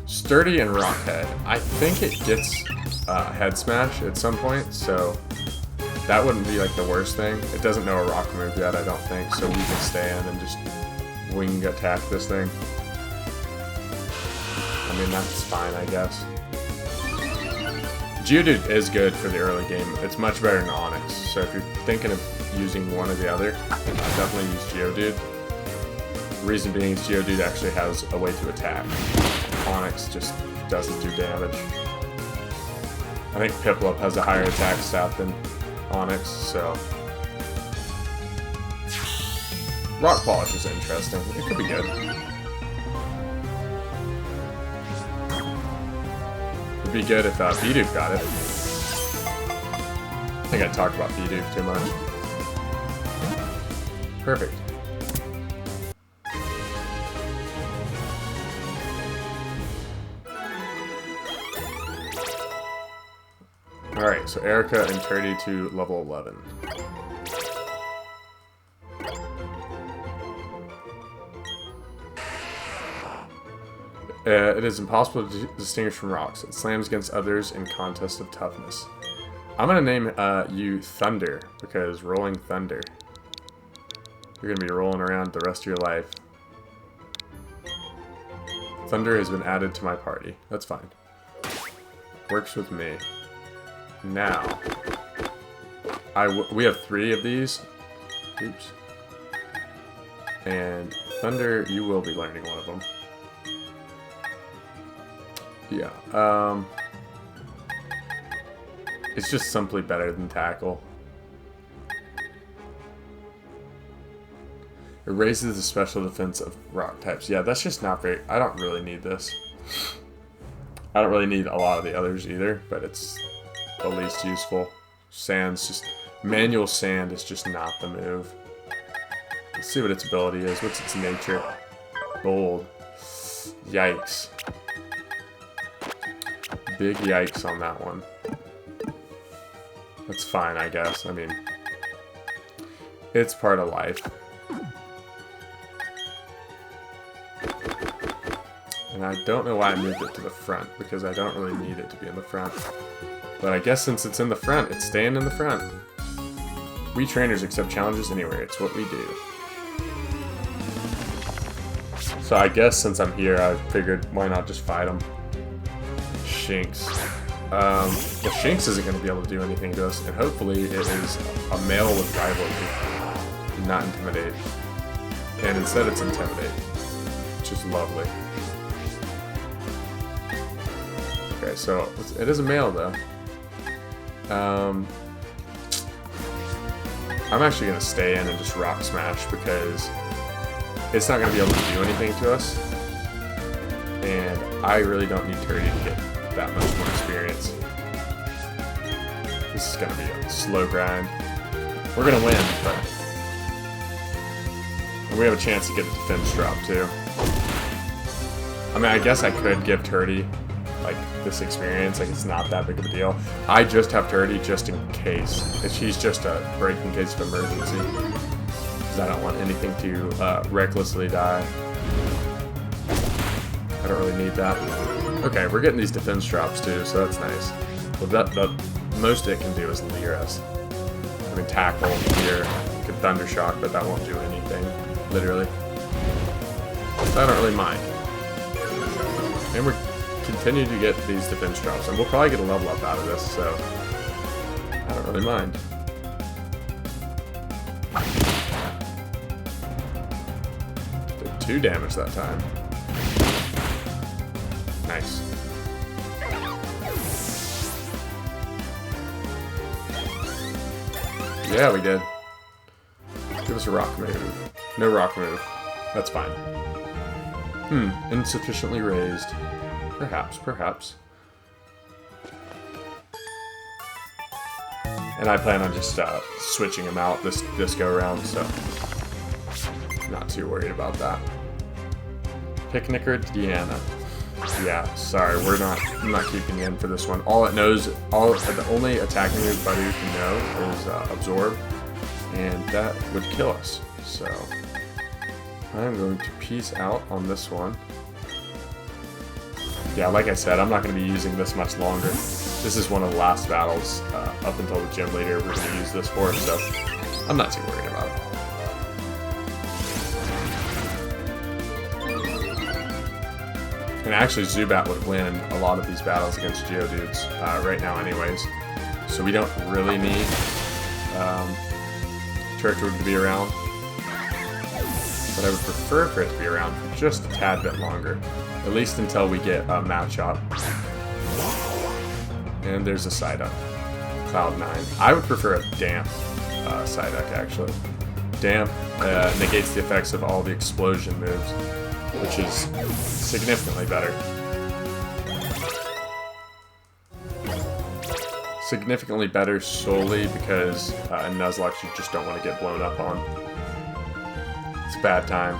S1: Sturdy and Rockhead. I think it gets Head Smash at some point, so that wouldn't be like the worst thing. It doesn't know a rock move yet, I don't think, so we can stand and just wing attack this thing. I mean, that's fine, I guess. Geodude is good for the early game. It's much better than Onyx. So if you're thinking of using one or the other, definitely use Geodude. The reason being is Geodude actually has a way to attack. Onyx just doesn't do damage. I think Piplup has a higher attack stat than Onyx, so... Rock Polish is interesting. It could be good. It'd be good if Bidoof got it. I think I talked about Bidoof too much. Perfect. Alright, so Erica and Turdy to level 11. It is impossible to distinguish from rocks. It slams against others in contests of toughness. I'm going to name you Thunder, because Rolling Thunder. You're going to be rolling around the rest of your life. Thunder has been added to my party. That's fine. Works with me. Now, we have 3 of these. Oops. And Thunder, you will be learning one of them. Yeah, it's just simply better than Tackle. It raises the special defense of rock types. Yeah, that's just not very... I don't really need this. I don't really need a lot of the others either, but it's the least useful. Sand's just... Manual sand is just not the move. Let's see what its ability is. What's its nature? Gold. Yikes. Big yikes on that one. That's fine, I guess. I mean, it's part of life. And I don't know why I moved it to the front, because I don't really need it to be in the front. But I guess since it's in the front, it's staying in the front. We trainers accept challenges anywhere. It's what we do. So I guess since I'm here, I figured why not just fight him. Shinx. Well, Shinx isn't going to be able to do anything to us, and hopefully it is a male with rivalry, not intimidate. And instead it's intimidate, which is lovely. Okay, so it is a male though. I'm actually going to stay in and just rock smash because it's not going to be able to do anything to us. And I really don't need Turdy to get that much more experience. This is going to be a slow grind. We're going to win, but we have a chance to get a defense drop too. I mean, I guess I could give Turdy like this experience, like it's not that big of a deal. I just have Turdy just in case. She's just a break in case of emergency. Because I don't want anything to recklessly die. I don't really need that. Okay, we're getting these defense drops too, so that's nice. But the most it can do is leer us. I mean, tackle, leer, could thunder shock, but that won't do anything, literally. So I don't really mind. And we're continue to get these defense drops, and we'll probably get a level up out of this, so I don't really mind. Did 2 damage that time. Nice. Yeah, we did. Give us a rock move. No rock move. That's fine. Insufficiently raised. Perhaps, perhaps. And I plan on just switching them out this go around, so not too worried about that. Picnicker Deanna. Yeah, sorry, I'm not keeping you in for this one. All it knows, the only attacking move Butter can know is Absorb, and that would kill us. So I'm going to peace out on this one. Yeah, like I said, I'm not going to be using this much longer. This is one of the last battles up until the gym leader we're going to use this for, so I'm not too worried about it. And actually, Zubat would win a lot of these battles against Geodudes right now anyways. So we don't really need Turtwig to be around. But I would prefer for it to be around for just a tad bit longer. At least until we get a matchup. And there's a Psyduck. Cloud 9. I would prefer a damp Psyduck, actually. Damp negates the effects of all the explosion moves, which is significantly better. Significantly better solely because in Nuzlocke you just don't want to get blown up on. It's a bad time.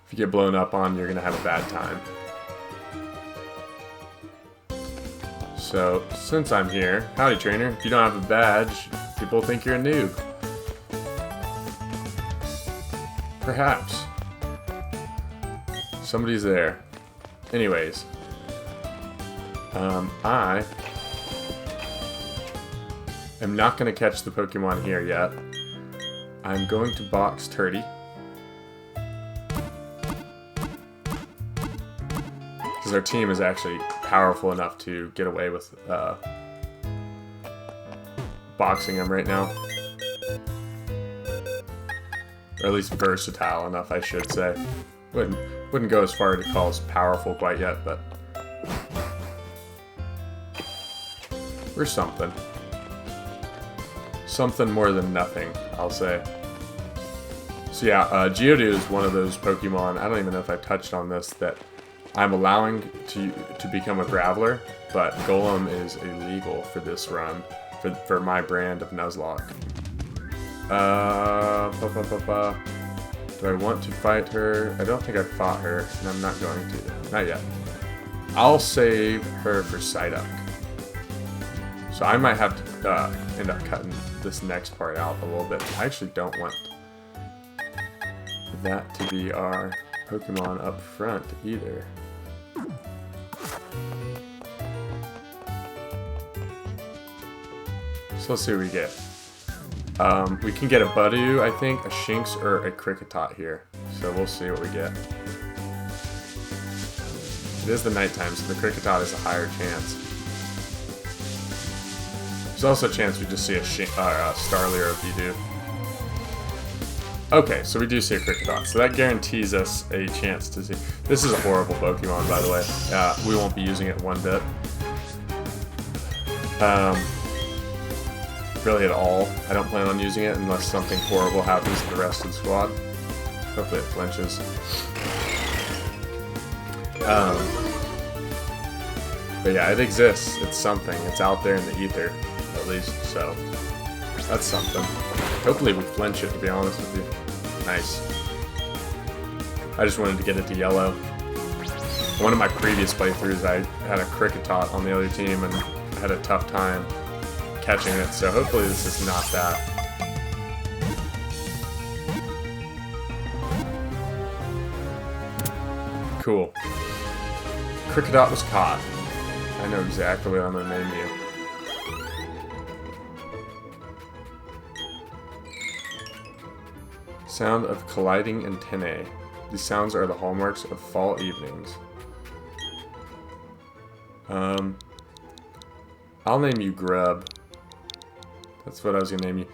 S1: If you get blown up on, you're going to have a bad time. So, since I'm here, howdy trainer, if you don't have a badge, people think you're a noob. Perhaps. Somebody's there. Anyways. I am not going to catch the Pokemon here yet. I'm going to box Turdy. Because our team is actually powerful enough to get away with boxing him right now. Or at least versatile enough, I should say. Wouldn't go as far to call us powerful quite yet, but we're something. Something more than nothing, I'll say. So yeah, Geodude is one of those Pokemon, I don't even know if I touched on this, that I'm allowing to become a Graveler, but Golem is illegal for this run, for my brand of Nuzlocke. Do I want to fight her? I don't think I fought her, and I'm not going to. Not yet. I'll save her for Psyduck. So I might have to end up cutting this next part out a little bit. I actually don't want that to be our Pokemon up front either. So let's see what we get. We can get a Budew, I think, a Shinx, or a Kricketot here. So we'll see what we get. It is the nighttime, so the Kricketot is a higher chance. There's also a chance we just see a Starly or a Bidoof. Okay, so we do see a Kricketot, so that guarantees us a chance to see. This is a horrible Pokemon, by the way. We won't be using it one bit. Really at all. I don't plan on using it unless something horrible happens to the rest of the squad. Hopefully it flinches. But yeah, it exists. It's something. It's out there in the ether, at least, so that's something. Hopefully we flinch it, to be honest with you. Nice. I just wanted to get it to yellow. One of my previous playthroughs, I had a Kricketot on the other team and I had a tough time catching it, so hopefully this is not that. Cool. Kricketot was caught. I know exactly what I'm gonna name you. Sound of colliding antennae. These sounds are the hallmarks of fall evenings. I'll name you Grub. That's what I was gonna name you.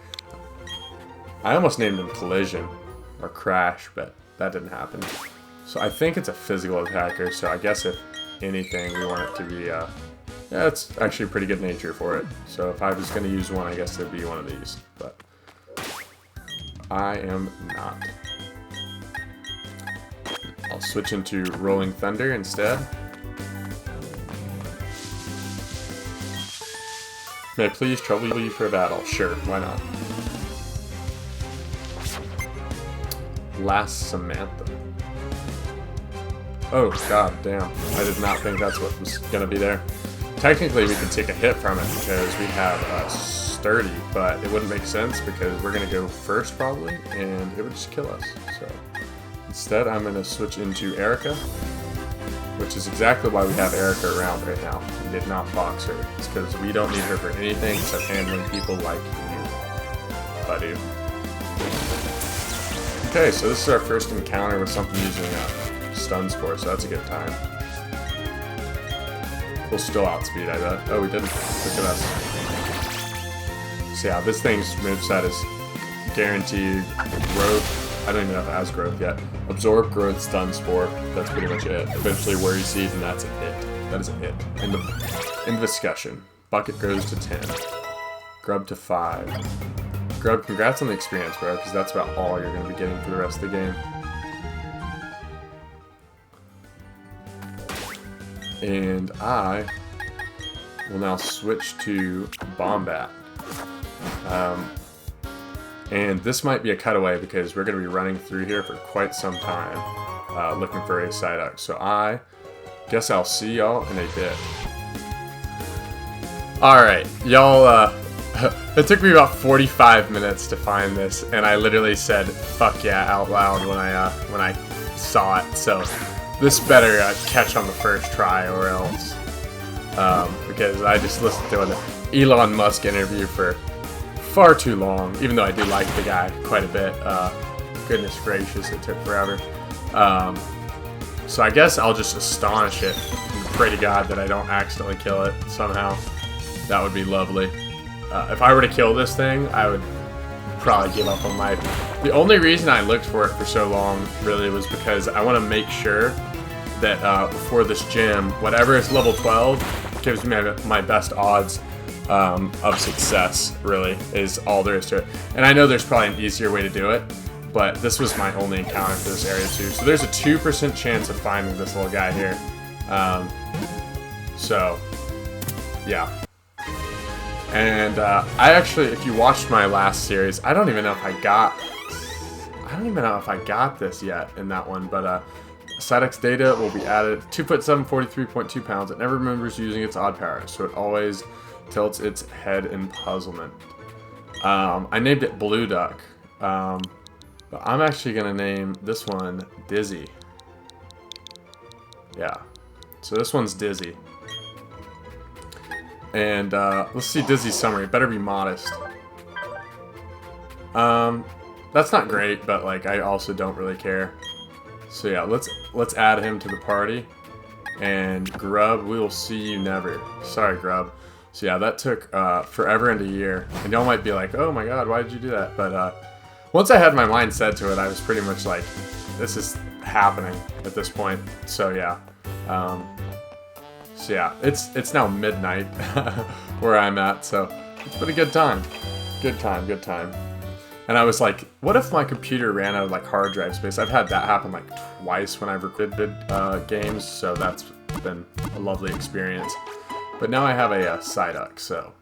S1: I almost named him Collision or Crash, but that didn't happen. So I think it's a physical attacker, so I guess if anything, we want it to be, yeah, it's actually a pretty good nature for it. So if I was gonna use one, I guess it'd be one of these, but I am not. I'll switch into Rolling Thunder instead. May I please trouble you for a battle? Sure, why not? Last Samantha. Oh, god damn. I did not think that's what was gonna be there. Technically, we could take a hit from it because we have Sturdy, but it wouldn't make sense because we're gonna go first probably, and it would just kill us. So instead, I'm gonna switch into Erica, which is exactly why we have Erica around right now. We did not box her. It's because we don't need her for anything except handling people like you, buddy. Okay, so this is our first encounter with something using Stun Spore, so that's a good time. We'll still outspeed, I bet. Oh, we didn't. Look at us. So yeah, this thing's moveset is guaranteed growth. I don't even know if it has growth yet. Absorb, growth, Stun Spore. That's pretty much it. Eventually Worry Seed, and that's a hit. That is a hit. End of discussion. Bucket goes to 10. Grub to 5. Grub, congrats on the experience, bro, because that's about all you're going to be getting for the rest of the game. And I will now switch to Bombat. And this might be a cutaway because we're going to be running through here for quite some time looking for a Psyduck. So I guess I'll see y'all in a bit. Alright, y'all, it took me about 45 minutes to find this, and I literally said "fuck yeah" out loud when I saw it. So this better catch on the first try or else, because I just listened to an Elon Musk interview for far too long, even though I do like the guy quite a bit. Goodness gracious, it took forever. So I guess I'll just astonish it and pray to God that I don't accidentally kill it somehow. That would be lovely. If I were to kill this thing, I would probably give up on life. The only reason I looked for it for so long really was because I want to make sure that before this gym, whatever is level 12 gives me my best odds of success, really, is all there is to it. And I know there's probably an easier way to do it, but this was my only encounter for this area too. So there's a 2% chance of finding this little guy here. So, yeah. And I actually, if you watched my last series, I don't even know if I got this yet in that one, but Psyduck's data will be added. 2'7", 43.2 pounds. It never remembers using its odd power, so it always tilts its head in puzzlement. I named it Blue Duck, but I'm actually gonna name this one Dizzy. Yeah, so this one's Dizzy. And let's see Dizzy's summary. Better be modest. That's not great, but like I also don't really care. So yeah, let's add him to the party. And Grub, we will see you never. Sorry, Grub. So yeah, that took forever and a year. And y'all might be like, oh my god, why did you do that? But once I had my mind set to it, I was pretty much like, this is happening at this point. So yeah. So yeah, it's now midnight where I'm at, so it's been a good time. Good time. And I was like, what if my computer ran out of like hard drive space? I've had that happen like twice when I've recorded games, so that's been a lovely experience. But now I have a Psyduck, so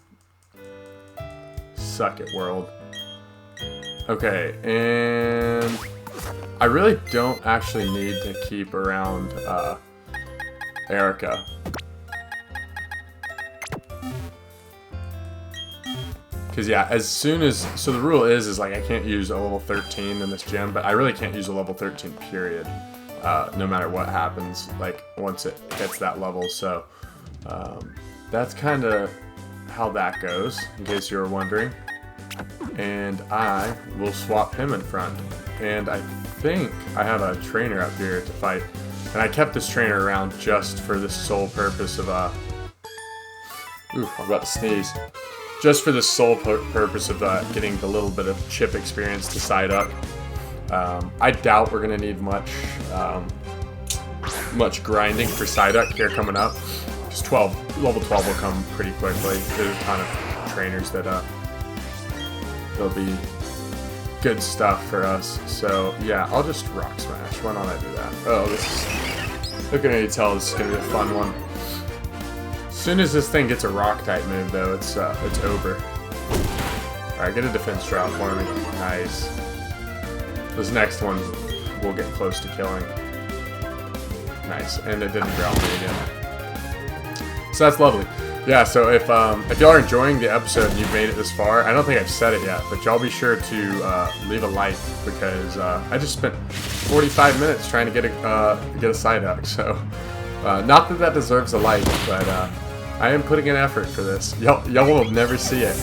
S1: suck it, world. Okay, and I really don't actually need to keep around Erica. Because yeah, as soon as, so the rule is like I can't use a level 13 in this gym, but I really can't use a level 13 period, no matter what happens, like once it hits that level. So that's kind of how that goes, in case you were wondering. And I will swap him in front. And I think I have a trainer up here to fight. And I kept this trainer around just for the sole purpose of, ooh, I'm about to sneeze. Just for the sole purpose of getting the little bit of chip experience to Psyduck. I doubt we're going to need much grinding for Psyduck here coming up. Because level 12 will come pretty quickly. There's a ton of trainers that they'll be good stuff for us. So yeah, I'll just Rock Smash. Why don't I do that? Oh, this is... I can already tell this is going to be a fun one. As soon as this thing gets a rock type move, though, it's over. Alright, get a defense drop for me. Nice. This next one will get close to killing. Nice, and it didn't growl me again. So that's lovely. Yeah, so if y'all are enjoying the episode and you've made it this far, I don't think I've said it yet, but y'all be sure to leave a like, because I just spent 45 minutes trying to get a Psyduck, so not that deserves a like, but I am putting in effort for this. Y'all will never see it,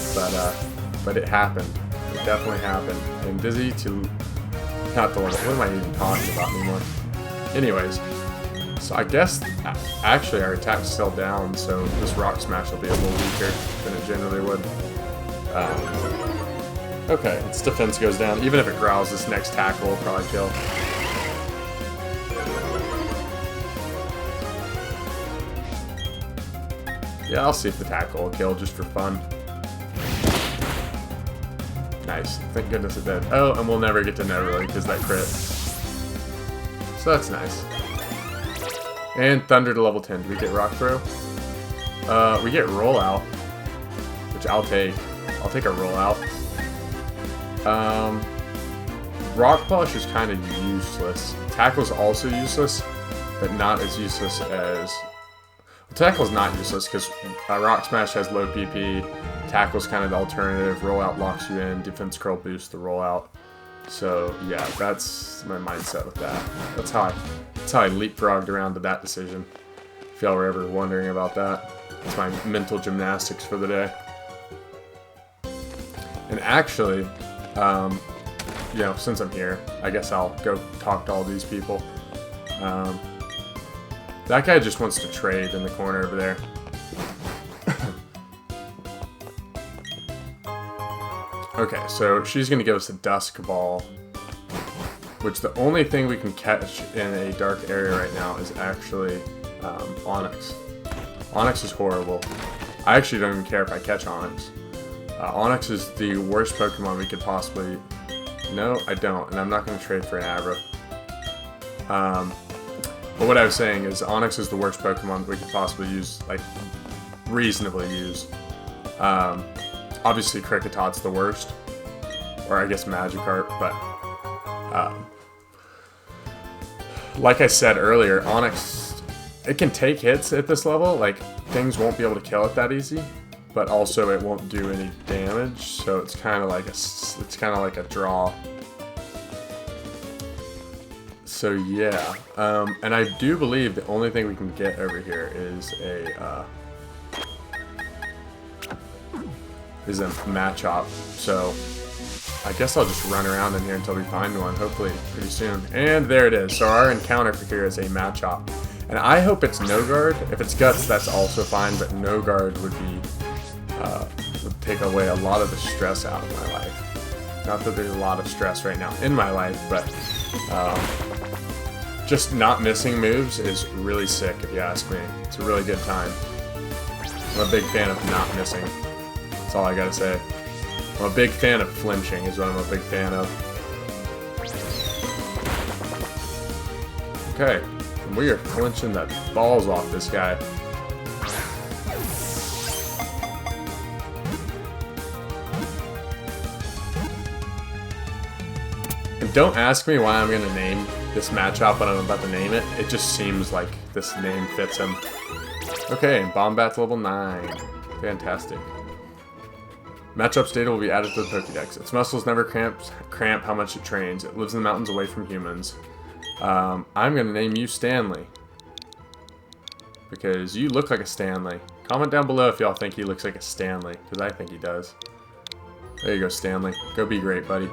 S1: but it happened. It definitely happened. And Dizzy to not the limit. What am I even talking about anymore? Anyways, so I guess actually our attack's still down, so this Rock Smash will be a little weaker than it generally would. Okay, its defense goes down. Even if it growls, this next tackle will probably kill. Yeah, I'll see if the tackle will kill just for fun. Nice. Thank goodness it did. Oh, and we'll never get to know really because that crit. So that's nice. And Thunder to level 10. Do we get Rock Throw? We get Rollout, which I'll take. I'll take a Rollout. Rock Polish is kind of useless. Tackle's also useless, but not as useless as... Tackle's not useless because Rock Smash has low PP, Tackle's kind of the alternative, Rollout locks you in, Defense Curl boosts the Rollout. So yeah, that's my mindset with that. That's how I leapfrogged around to that decision. If y'all were ever wondering about that. It's my mental gymnastics for the day. And actually, you know, since I'm here, I guess I'll go talk to all these people. That guy just wants to trade in the corner over there. Okay, so she's going to give us a Dusk Ball, which the only thing we can catch in a dark area right now is actually Onyx. Onyx is horrible. I actually don't even care if I catch Onyx. Onyx is the worst Pokemon we could possibly No, I don't, and I'm not going to trade for an Abra. But what I was saying is Onyx is the worst Pokemon we could possibly use, like, reasonably use. Obviously Kricketot's the worst, or I guess Magikarp, but like I said earlier, Onyx, it can take hits at this level, like, things won't be able to kill it that easy, but also it won't do any damage, so it's kind of like a draw. So yeah, and I do believe the only thing we can get over here is a Machop. So I guess I'll just run around in here until we find one, hopefully pretty soon. And there it is. So our encounter for here is a Machop. And I hope it's no guard. If it's guts, that's also fine, but no guard would take away a lot of the stress out of my life. Not that there's a lot of stress right now in my life, but just not missing moves is really sick, if you ask me. It's a really good time. I'm a big fan of not missing. That's all I gotta say. I'm a big fan of flinching, is what I'm a big fan of. Okay, and we are flinching the balls off this guy. And don't ask me why I'm gonna name this Machop when I'm about to name it. It just seems like this name fits him. Okay, Bombat's level 9. Fantastic. Machop's data will be added to the Pokédex. Its muscles never cramp how much it trains. It lives in the mountains away from humans. I'm going to name you Stanley. Because you look like a Stanley. Comment down below if y'all think he looks like a Stanley. Because I think he does. There you go, Stanley. Go be great, buddy.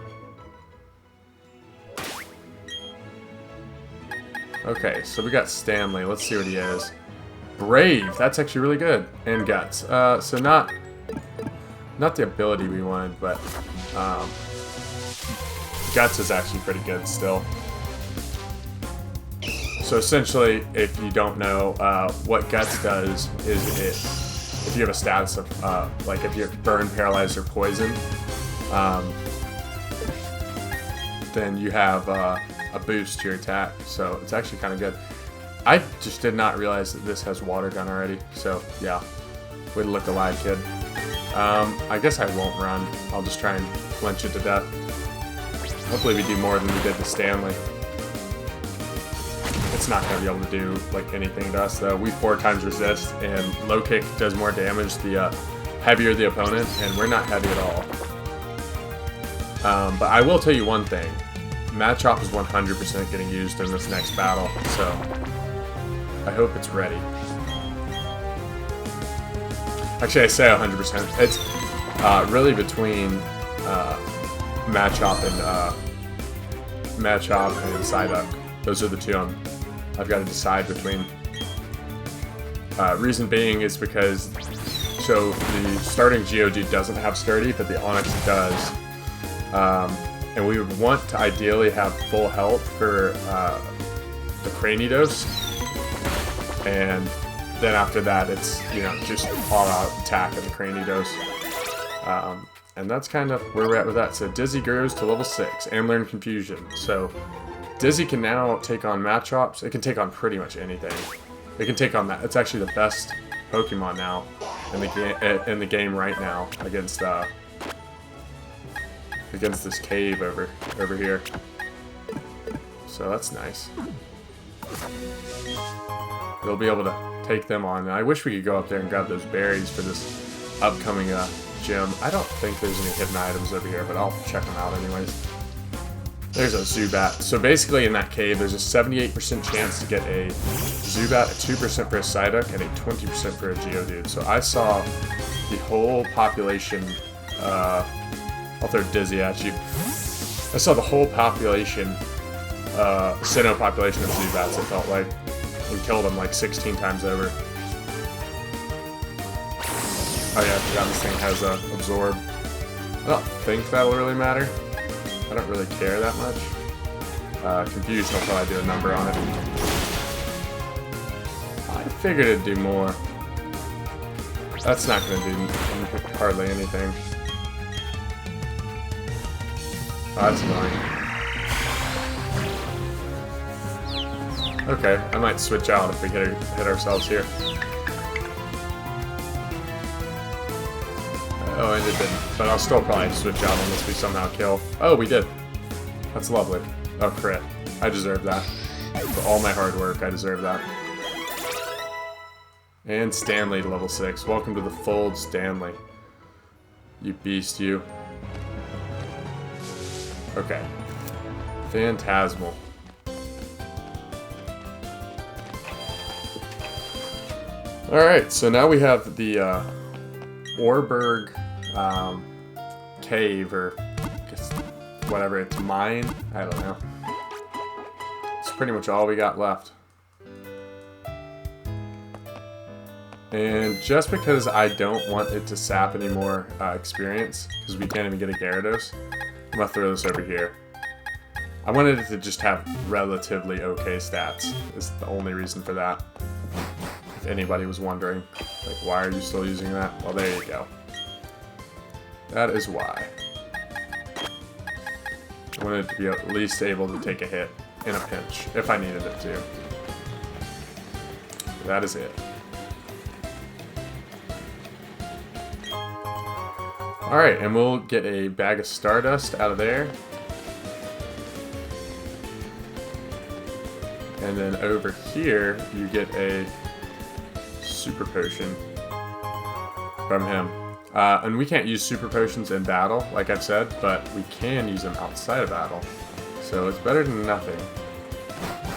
S1: Okay, so we got Stanley. Let's see what he is. Brave. That's actually really good. And Guts. So not the ability we wanted, but Guts is actually pretty good still. So essentially, if you don't know, what Guts does is if you have a status of, like if you're burn, paralyzed, or poison, then you have a boost to your attack. So it's actually kind of good. I just did not realize that this has water gun already. So yeah, way to look alive, kid. I guess I won't run. I'll just try and flinch it to death. Hopefully we do more than we did to Stanley. It's not going to be able to do like anything to us though. We 4 times resist, and low kick does more damage the heavier the opponent, and we're not heavy at all. But I will tell you one thing. Machop is 100% getting used in this next battle, so I hope it's ready. Actually, I say 100%. It's really between Machop and Psyduck. Those are the two I've got to decide between. Reason being is because so the starting Geodude doesn't have Sturdy, but the Onyx does. And we would want to ideally have full health for the Cranidos, and then after that it's, you know, just all-out attack of the Cranidos. And that's kind of where we're at with that. So Dizzy grows to level 6 and learn Confusion. So Dizzy can now take on Machops. It can take on pretty much anything. It can take on that. It's actually the best Pokemon now in the game right now against this cave over here. So that's nice. We'll be able to take them on. I wish we could go up there and grab those berries for this upcoming gym. I don't think there's any hidden items over here, but I'll check them out anyways. There's a Zubat. So basically in that cave, there's a 78% chance to get a Zubat, a 2% for a Psyduck, and a 20% for a Geodude. So I saw the whole population, I'll throw Dizzy at you. I saw the whole population, Sinnoh population of Zubats, it felt like. We killed them like 16 times over. Oh yeah, I forgot this thing has Absorb. I don't think that'll really matter. I don't really care that much. Confusion will probably do a number on it. I figured it'd do more. That's not going to do hardly anything. Oh, that's annoying. Okay, I might switch out if we hit ourselves here. Oh, and it didn't. But I'll still probably switch out unless we somehow kill. Oh, we did. That's lovely. Oh, crit. I deserve that. For all my hard work, I deserve that. And Stanley to level 6. Welcome to the fold, Stanley. You beast, you. Okay. Phantasmal. Alright, so now we have the Oreburgh cave, or just whatever, it's mine? I don't know. It's pretty much all we got left. And just because I don't want it to sap any more experience, because we can't even get a Gyarados, I'm going to throw this over here. I wanted it to just have relatively okay stats, is the only reason for that. If anybody was wondering, like, why are you still using that? Well, there you go. That is why. I wanted it to be at least able to take a hit in a pinch, if I needed it to. That is it. Alright, and we'll get a bag of Stardust out of there. And then over here, you get a Super Potion from him. And we can't use Super Potions in battle, like I've said, but we can use them outside of battle. So it's better than nothing.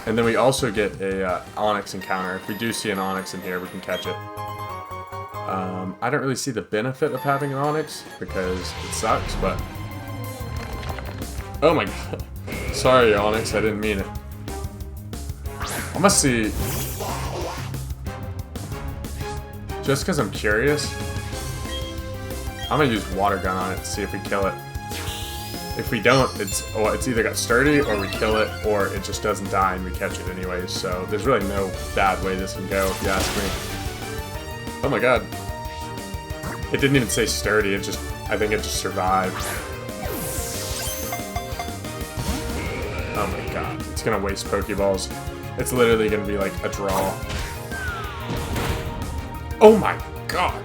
S1: And then we also get a Onyx encounter. If we do see an Onyx in here, we can catch it. I don't really see the benefit of having an Onyx, because it sucks, but... Oh my god. Sorry, Onyx, I didn't mean it. I must see... Just because I'm curious, I'm going to use Water Gun on it to see if we kill it. If we don't, it's either got sturdy, or we kill it, or it just doesn't die and we catch it anyways, so there's really no bad way this can go, if you ask me. Oh my god. It didn't even say sturdy, I think it just survived. Oh my god. It's gonna waste Pokeballs. It's literally gonna be like a draw. Oh my god!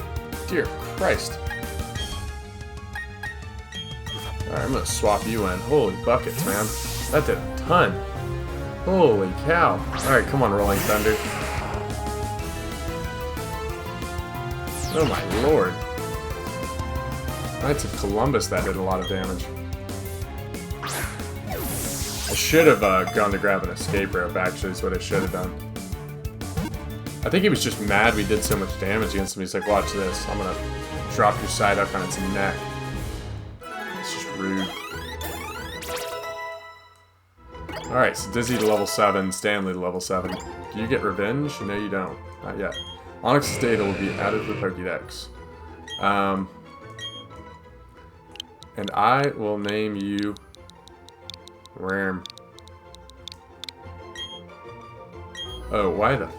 S1: Dear Christ. Alright, I'm gonna swap you in. Holy buckets, man. That did a ton. Holy cow. Alright, come on, Rolling Thunder. Oh my lord. Knights of Columbus, that did a lot of damage. I should have gone to grab an escape rope, actually, is what I should have done. I think he was just mad we did so much damage against him. He's like, watch this. I'm gonna drop your side up on its neck. It's just rude. Alright, so Dizzy to level 7, Stanley to level 7. Do you get revenge? No, you don't. Not yet. Onyx's data will be added to the Pokédex. And I will name you Ram. Oh, why the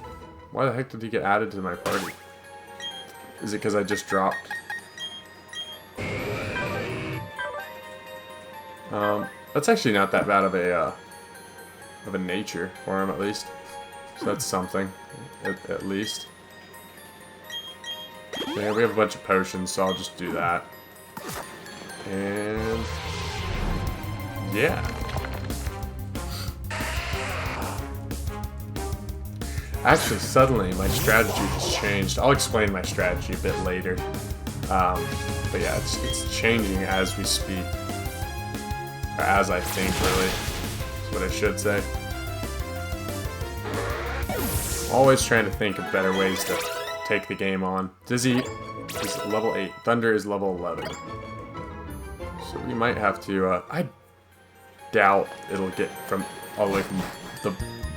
S1: heck did he get added to my party? Is it because I just dropped? That's actually not that bad of a nature for him, at least. So that's something, at least. Yeah, we have a bunch of potions, so I'll just do that. And yeah. Actually, suddenly my strategy has changed. I'll explain my strategy a bit later. But yeah, it's changing as we speak. Or as I think, really. That's what I should say. Always trying to think of better ways to take the game on. Dizzy is level 8. Thunder is level 11. So we might have to, I doubt it'll get all the way from the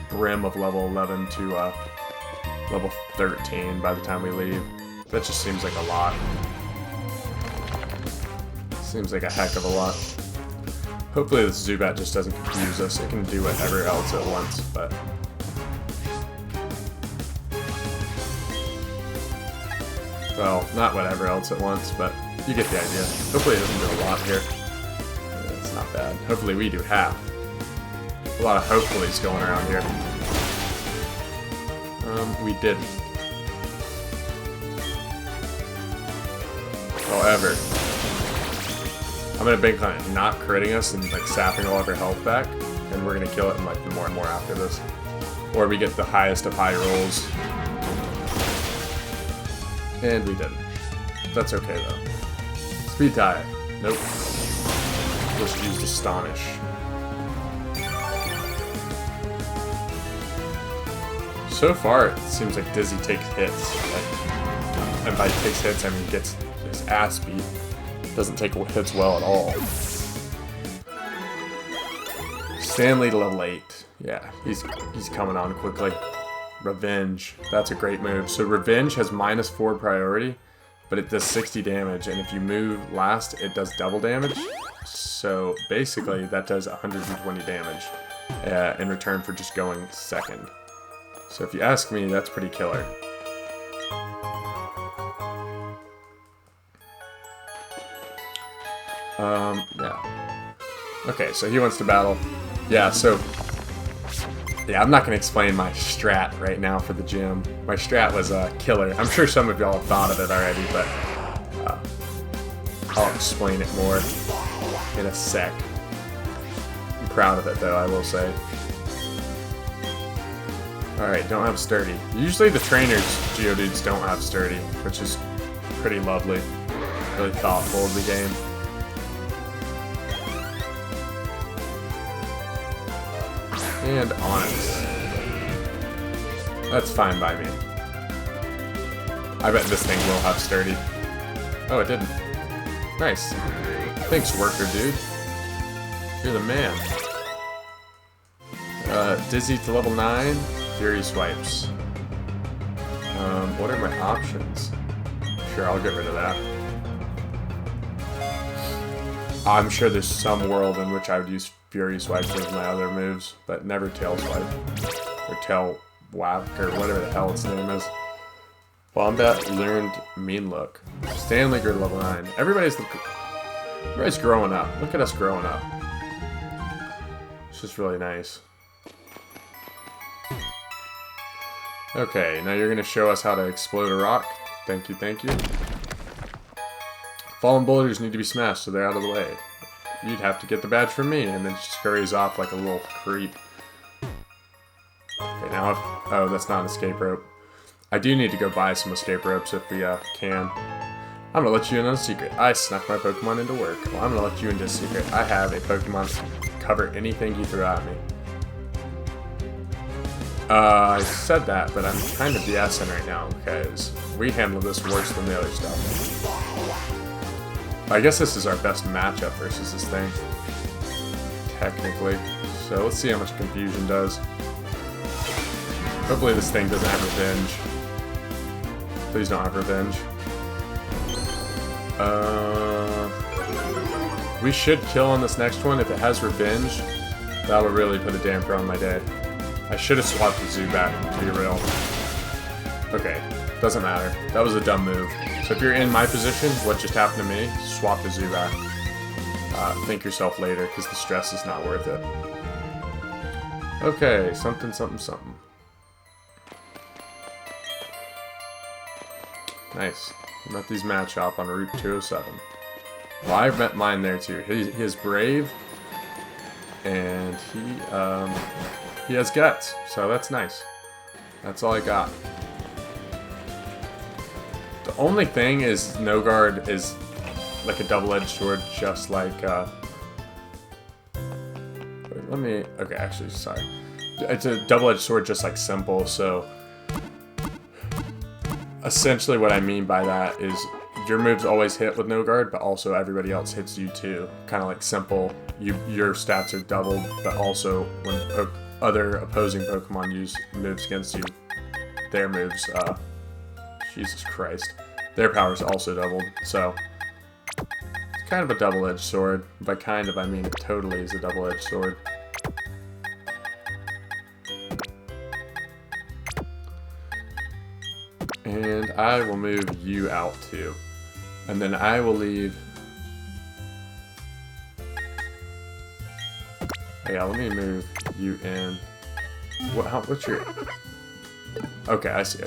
S1: brim of level 11 to level 13 by the time we leave. That just seems like a lot. Seems like a heck of a lot. Hopefully this Zubat just doesn't confuse us. It can do whatever else at once, but... Well, not whatever else at once, but you get the idea. Hopefully it doesn't do a lot here. It's That's not bad. Hopefully we do half. A lot of hopefullys going around here. We didn't. However, I'm gonna bank on it not critting us and like sapping all of our health back, and we're gonna kill it in like more and more after this. Or we get the highest of high rolls. And we didn't. That's okay though. Speed diet. Nope. Just used Astonish. So far, it seems like Dizzy takes hits. And by takes hits, I mean gets his ass beat. Doesn't take hits well at all. Stanley to level 8. Yeah, he's coming on quickly. Revenge. That's a great move. So Revenge has -4 priority, but it does 60 damage, and if you move last, it does double damage. So basically, that does 120 damage in return for just going second. So if you ask me, that's pretty killer. Yeah. Okay, so he wants to battle. Yeah, so... Yeah, I'm not going to explain my strat right now for the gym. My strat was killer. I'm sure some of y'all have thought of it already, but I'll explain it more in a sec. I'm proud of it, though, I will say. Alright, don't have Sturdy. Usually the trainers, Geodudes, don't have Sturdy, which is pretty lovely. Really thoughtful of the game. And Onyx. That's fine by me. I bet this thing will have Sturdy. Oh, it didn't. Nice. Thanks, worker dude. You're the man. Dizzy to level 9. Fury Swipes. What are my options? Sure, I'll get rid of that. I'm sure there's some world in which I would use Fury Swipes as my other moves, but never Tail Swipe. Or Tail Whack, or whatever the hell its name is. Wombat learned Mean Look. Stanley grew to level 9. Everybody's growing up. Look at us growing up. It's just really nice. Okay, now you're going to show us how to explode a rock. Thank you, thank you. Fallen boulders need to be smashed so they're out of the way. You'd have to get the badge from me, and then she scurries off like a little creep. Okay, now oh, that's not an escape rope. I do need to go buy some escape ropes if we can. I'm gonna let you in on a secret. I snuck my Pokemon into work. Well, I'm gonna let you into a secret. I have a Pokemon that can cover anything you throw at me. I said that, but I'm kind of BSing right now, because we handle this worse than the other stuff. I guess this is our best matchup versus this thing. Technically. So let's see how much confusion does. Hopefully this thing doesn't have revenge. Please don't have revenge. We should kill on this next one. If it has revenge, that will really put a damper on my day. I should have swapped the Zubat, to be real. Okay, doesn't matter. That was a dumb move. So if you're in my position, what just happened to me, swap the Zubat. Think yourself later, because the stress is not worth it. Okay, something, something, something. Nice. I met these Machop on Route 207. Well, I met mine there too. He is brave, and he has guts, so that's nice. That's all I got. The only thing is, No Guard is like a double-edged sword, just like, let me, okay, actually, sorry. It's a double-edged sword, just like Simple, so essentially what I mean by that is your moves always hit with No Guard, but also everybody else hits you too. Kind of like Simple, your stats are doubled, but also when other opposing Pokemon use moves against you, their moves, Jesus Christ, their power's also doubled, so it's kind of a double-edged sword. By kind of, I mean it totally is a double-edged sword. And I will move you out too. And then I will leave Yeah, let me move you in. What's your... Okay, I see.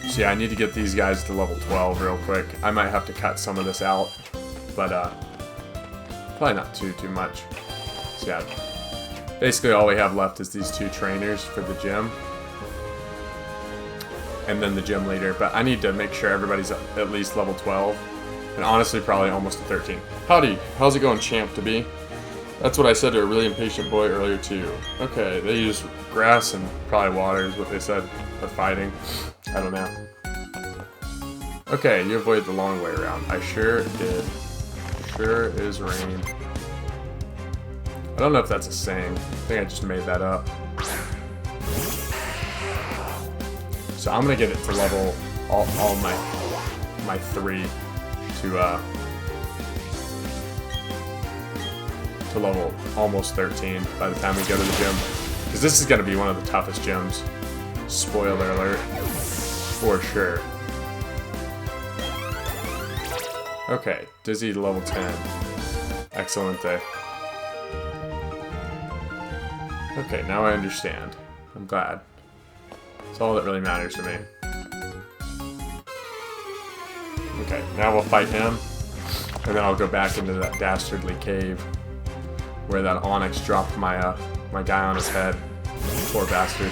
S1: So yeah, I need to get these guys to level 12 real quick. I might have to cut some of this out, but probably not too much. So yeah, basically all we have left is these 2 trainers for the gym. And then the gym leader, but I need to make sure everybody's at least level 12. And honestly, probably almost to 13. Howdy, how's it going, champ to be? That's what I said to a really impatient boy earlier too. Okay, they use grass and probably water is what they said for fighting. I don't know. Okay, you avoided the long way around. I sure did. Sure is rain. I don't know if that's a saying. I think I just made that up. So I'm gonna get it to level all my 3 to level almost 13 by the time we go to the gym, because this is gonna be one of the toughest gyms. Spoiler alert, for sure. Okay, Dizzy to level 10. Excellent day. Okay, now I understand. I'm glad. That's all that really matters to me. Okay, now we'll fight him, and then I'll go back into that dastardly cave where that Onyx dropped my my guy on his head. Poor bastard.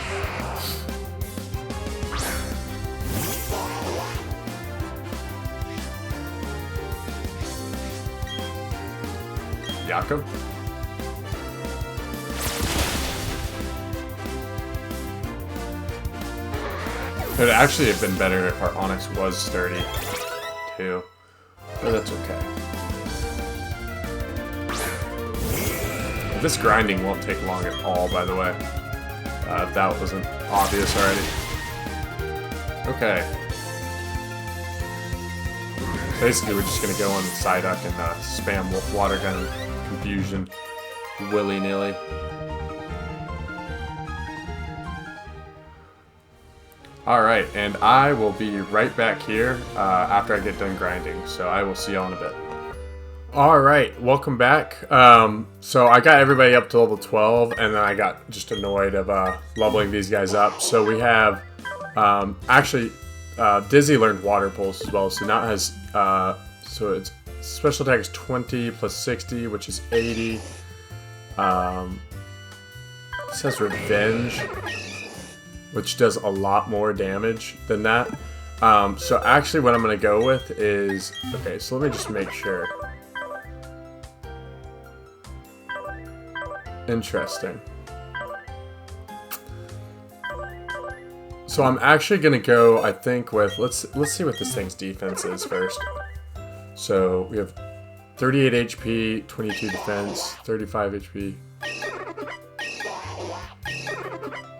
S1: Jakob? It would actually have been better if our Onyx was sturdy, too. But that's okay. This grinding won't take long at all, by the way. If that wasn't obvious already. Okay. Basically, we're just gonna go on Psyduck and spam water gun confusion willy-nilly. Alright, and I will be right back here after I get done grinding, so I will see y'all in a bit. Alright, welcome back. So I got everybody up to level 12, and then I got just annoyed of leveling these guys up. So we have, actually, Dizzy learned Water Pulse as well, so now it has, so its special attack is 20 plus 60, which is 80. This has Revenge, which does a lot more damage than that. So actually what I'm going to go with is... Okay, so let me just make sure. Interesting. So I'm actually going to go, I think, with... Let's see what this thing's defense is first. So we have 38 HP, 22 defense, 35 HP.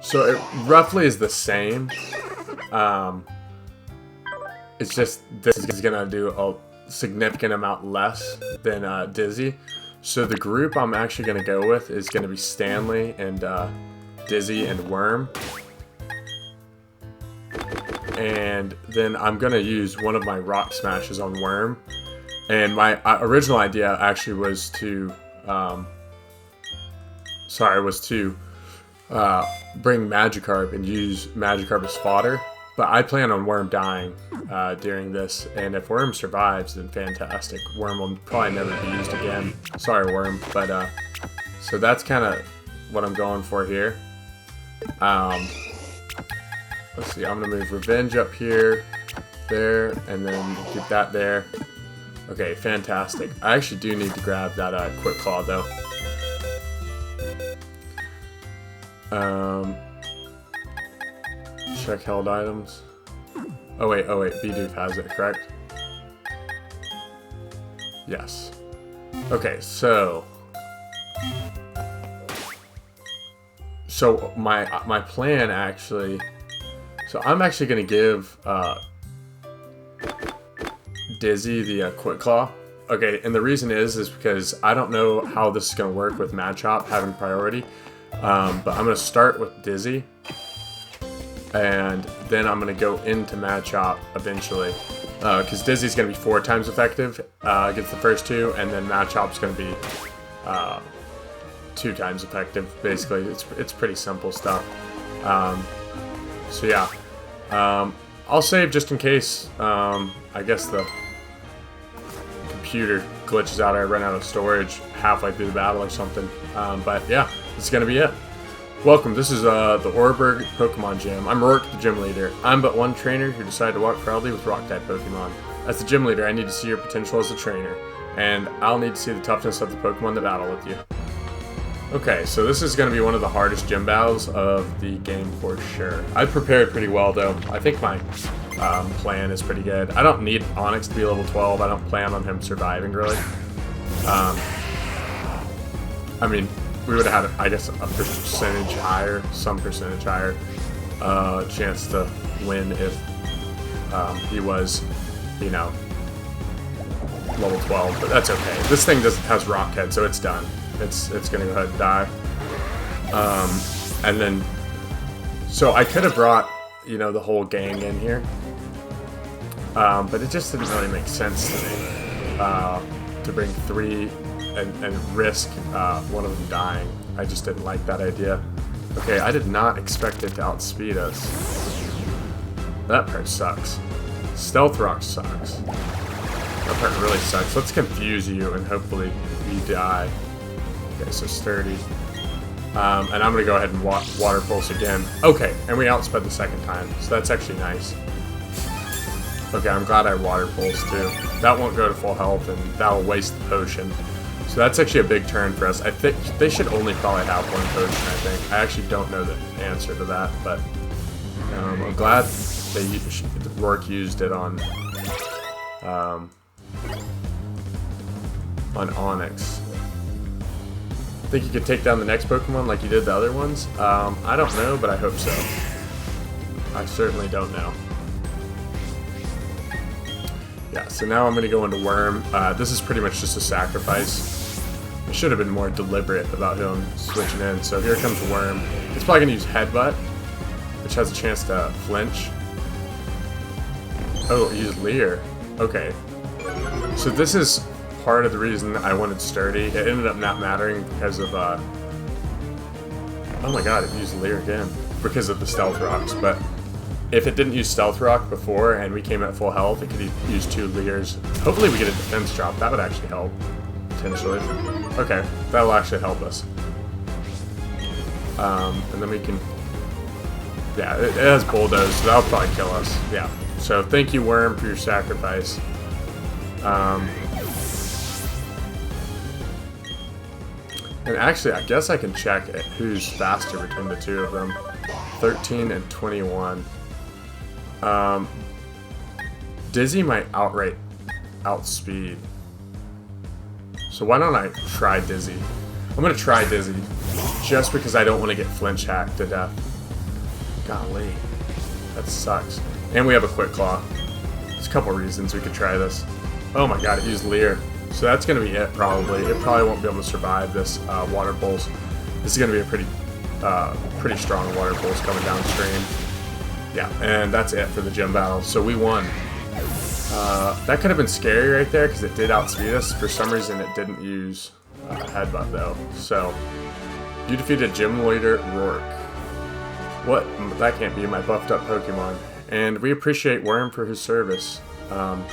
S1: So it roughly is the same. It's just this is gonna do a significant amount less than Dizzy. So the group I'm actually gonna go with is gonna be Stanley and Dizzy and Worm. And then I'm gonna use one of my Rock Smashes on Worm. And my original idea actually was to, bring Magikarp and use Magikarp as fodder, but I plan on Worm dying during this, and if Worm survives, then fantastic. Worm will probably never be used again. Sorry, Worm, but so that's kind of what I'm going for here. Let's see, I'm gonna move Revenge up here, there, and then keep that there. Okay, fantastic. I actually do need to grab that Quick Claw though. Check held items. Oh wait, Bidoof has it, correct? Yes. Okay, so my plan actually, so I'm actually gonna give Dizzy the Quick Claw. Okay, and the reason is because I don't know how this is gonna work with Machop having priority. But I'm going to start with Dizzy, and then I'm going to go into Machop eventually, because Dizzy's going to be 4 times effective against the first 2, and then Machop's going to be 2 times effective. Basically, it's pretty simple stuff. So yeah, I'll save just in case. I guess the computer glitches out. I run out of storage halfway through the battle or something. But yeah, this is gonna be it. Welcome, this is the Oreburgh Pokemon Gym. I'm Roark, the gym leader. I'm but one trainer who decided to walk proudly with Rock-type Pokemon. As the gym leader, I need to see your potential as a trainer, and I'll need to see the toughness of the Pokemon that battle with you. Okay, so this is going to be one of the hardest gym battles of the game for sure. I've prepared pretty well though. I think my plan is pretty good. I don't need Onyx to be level 12. I don't plan on him surviving really. I mean, we would have had, I guess, some percentage higher chance to win if he was, you know, level 12, but that's okay. This thing has Rock Head, so it's done. It's gonna go ahead and die. And then, so I could have brought, you know, the whole gang in here, but it just didn't really make sense to me to bring 3 and risk one of them dying. I just didn't like that idea. Okay, I did not expect it to outspeed us. That part sucks. Stealth Rock sucks. That part really sucks. Let's confuse you and hopefully you die. Okay, so sturdy. And I'm gonna go ahead and water pulse again. Okay, and we outsped the second time, so that's actually nice. Okay, I'm glad I water pulse too. That won't go to full health and that'll waste the potion. So that's actually a big turn for us. I think they should only probably have 1 potion, I think. I actually don't know the answer to that, but I'm glad Roark used it on Onyx. Think you could take down the next Pokemon like you did the other ones? I don't know, but I hope so. I certainly don't know. Yeah, so now I'm going to go into Worm. This is pretty much just a sacrifice. I should have been more deliberate about him switching in. So here comes Worm. He's probably going to use Headbutt, which has a chance to flinch. Oh, he used Leer. Okay. So this is part of the reason I wanted Sturdy. It ended up not mattering because of, oh my god, it used Leer again. Because of the Stealth Rocks, but if it didn't use Stealth Rock before and we came at full health, it could use 2 Leers. Hopefully we get a defense drop. That would actually help, potentially. Okay, that'll actually help us. And then we can... Yeah, it has Bulldoze, so that'll probably kill us. Yeah. So thank you, Worm, for your sacrifice. And actually, I guess I can check who's faster between the 2 of them. 13 and 21. Dizzy might outright outspeed. So why don't I try Dizzy? I'm gonna try Dizzy just because I don't want to get flinch hacked to death. Golly, that sucks. And we have a Quick Claw. There's a couple reasons we could try this. Oh my god, it used Leer. So that's gonna be it probably. It probably won't be able to survive this water pulse. This is gonna be a pretty strong water pulse coming downstream. Yeah, and that's it for the gym battle. So we won. That could have been scary right there because it did outspeed us. For some reason, it didn't use Headbutt though. So you defeated Gym Leader Roark. What? That can't be my buffed up Pokemon. And we appreciate Worm for his service. So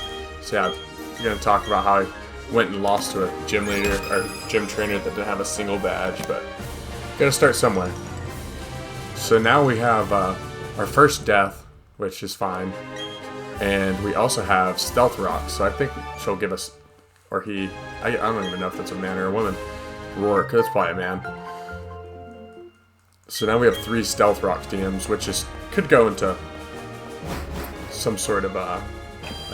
S1: yeah, we're gonna talk about how I went and lost to a gym leader or gym trainer that didn't have a single badge, but gotta start somewhere. So now we have our first death, which is fine, and we also have Stealth Rock. So I think she'll give us, or he, I don't even know if that's a man or a woman. Roark, that's probably a man. So now we have 3 Stealth Rock DMs, which could go into some sort of I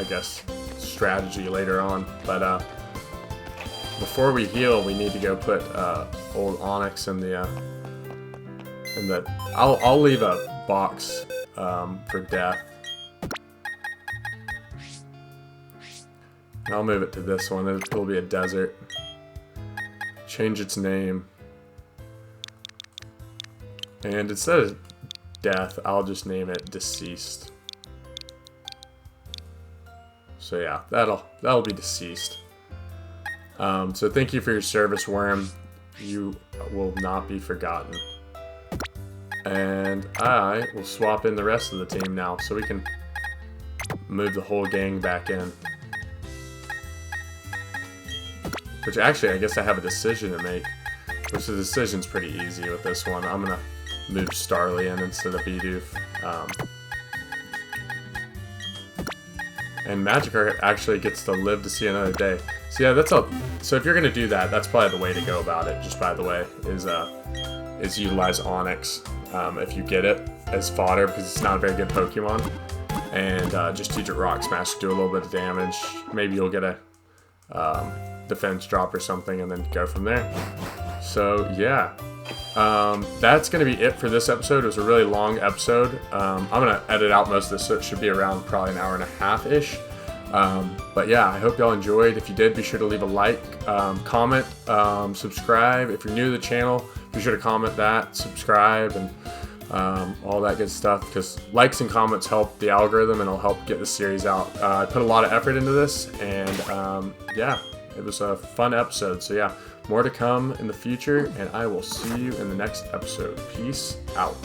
S1: guess strategy later on, but before we heal, we need to go put old Onyx in the I'll leave a box for death. I'll move it to this one. It'll be a desert. Change its name, and instead of death, I'll just name it deceased. So yeah, that'll be deceased. So thank you for your service, Worm. You will not be forgotten. And I will swap in the rest of the team now so we can move the whole gang back in. Which actually, I guess I have a decision to make. Which the decision's pretty easy with this one. I'm going to move Starly in instead of Bidoof. And Magikarp actually gets to live to see another day. So yeah, so if you're going to do that, that's probably the way to go about it, just by the way, is utilize Onyx if you get it as fodder, because it's not a very good Pokemon. And just teach it Rock Smash to do a little bit of damage. Maybe you'll get a defense drop or something and then go from there. So yeah, that's going to be it for this episode. It was a really long episode. I'm going to edit out most of this, so it should be around probably an hour and a half-ish. But yeah, I hope y'all enjoyed. If you did, be sure to leave a like, comment, subscribe. If you're new to the channel, be sure to comment that, subscribe, and all that good stuff, because likes and comments help the algorithm and it'll help get the series out. I put a lot of effort into this, and yeah, it was a fun episode. So yeah, more to come in the future, and I will see you in the next episode. Peace out.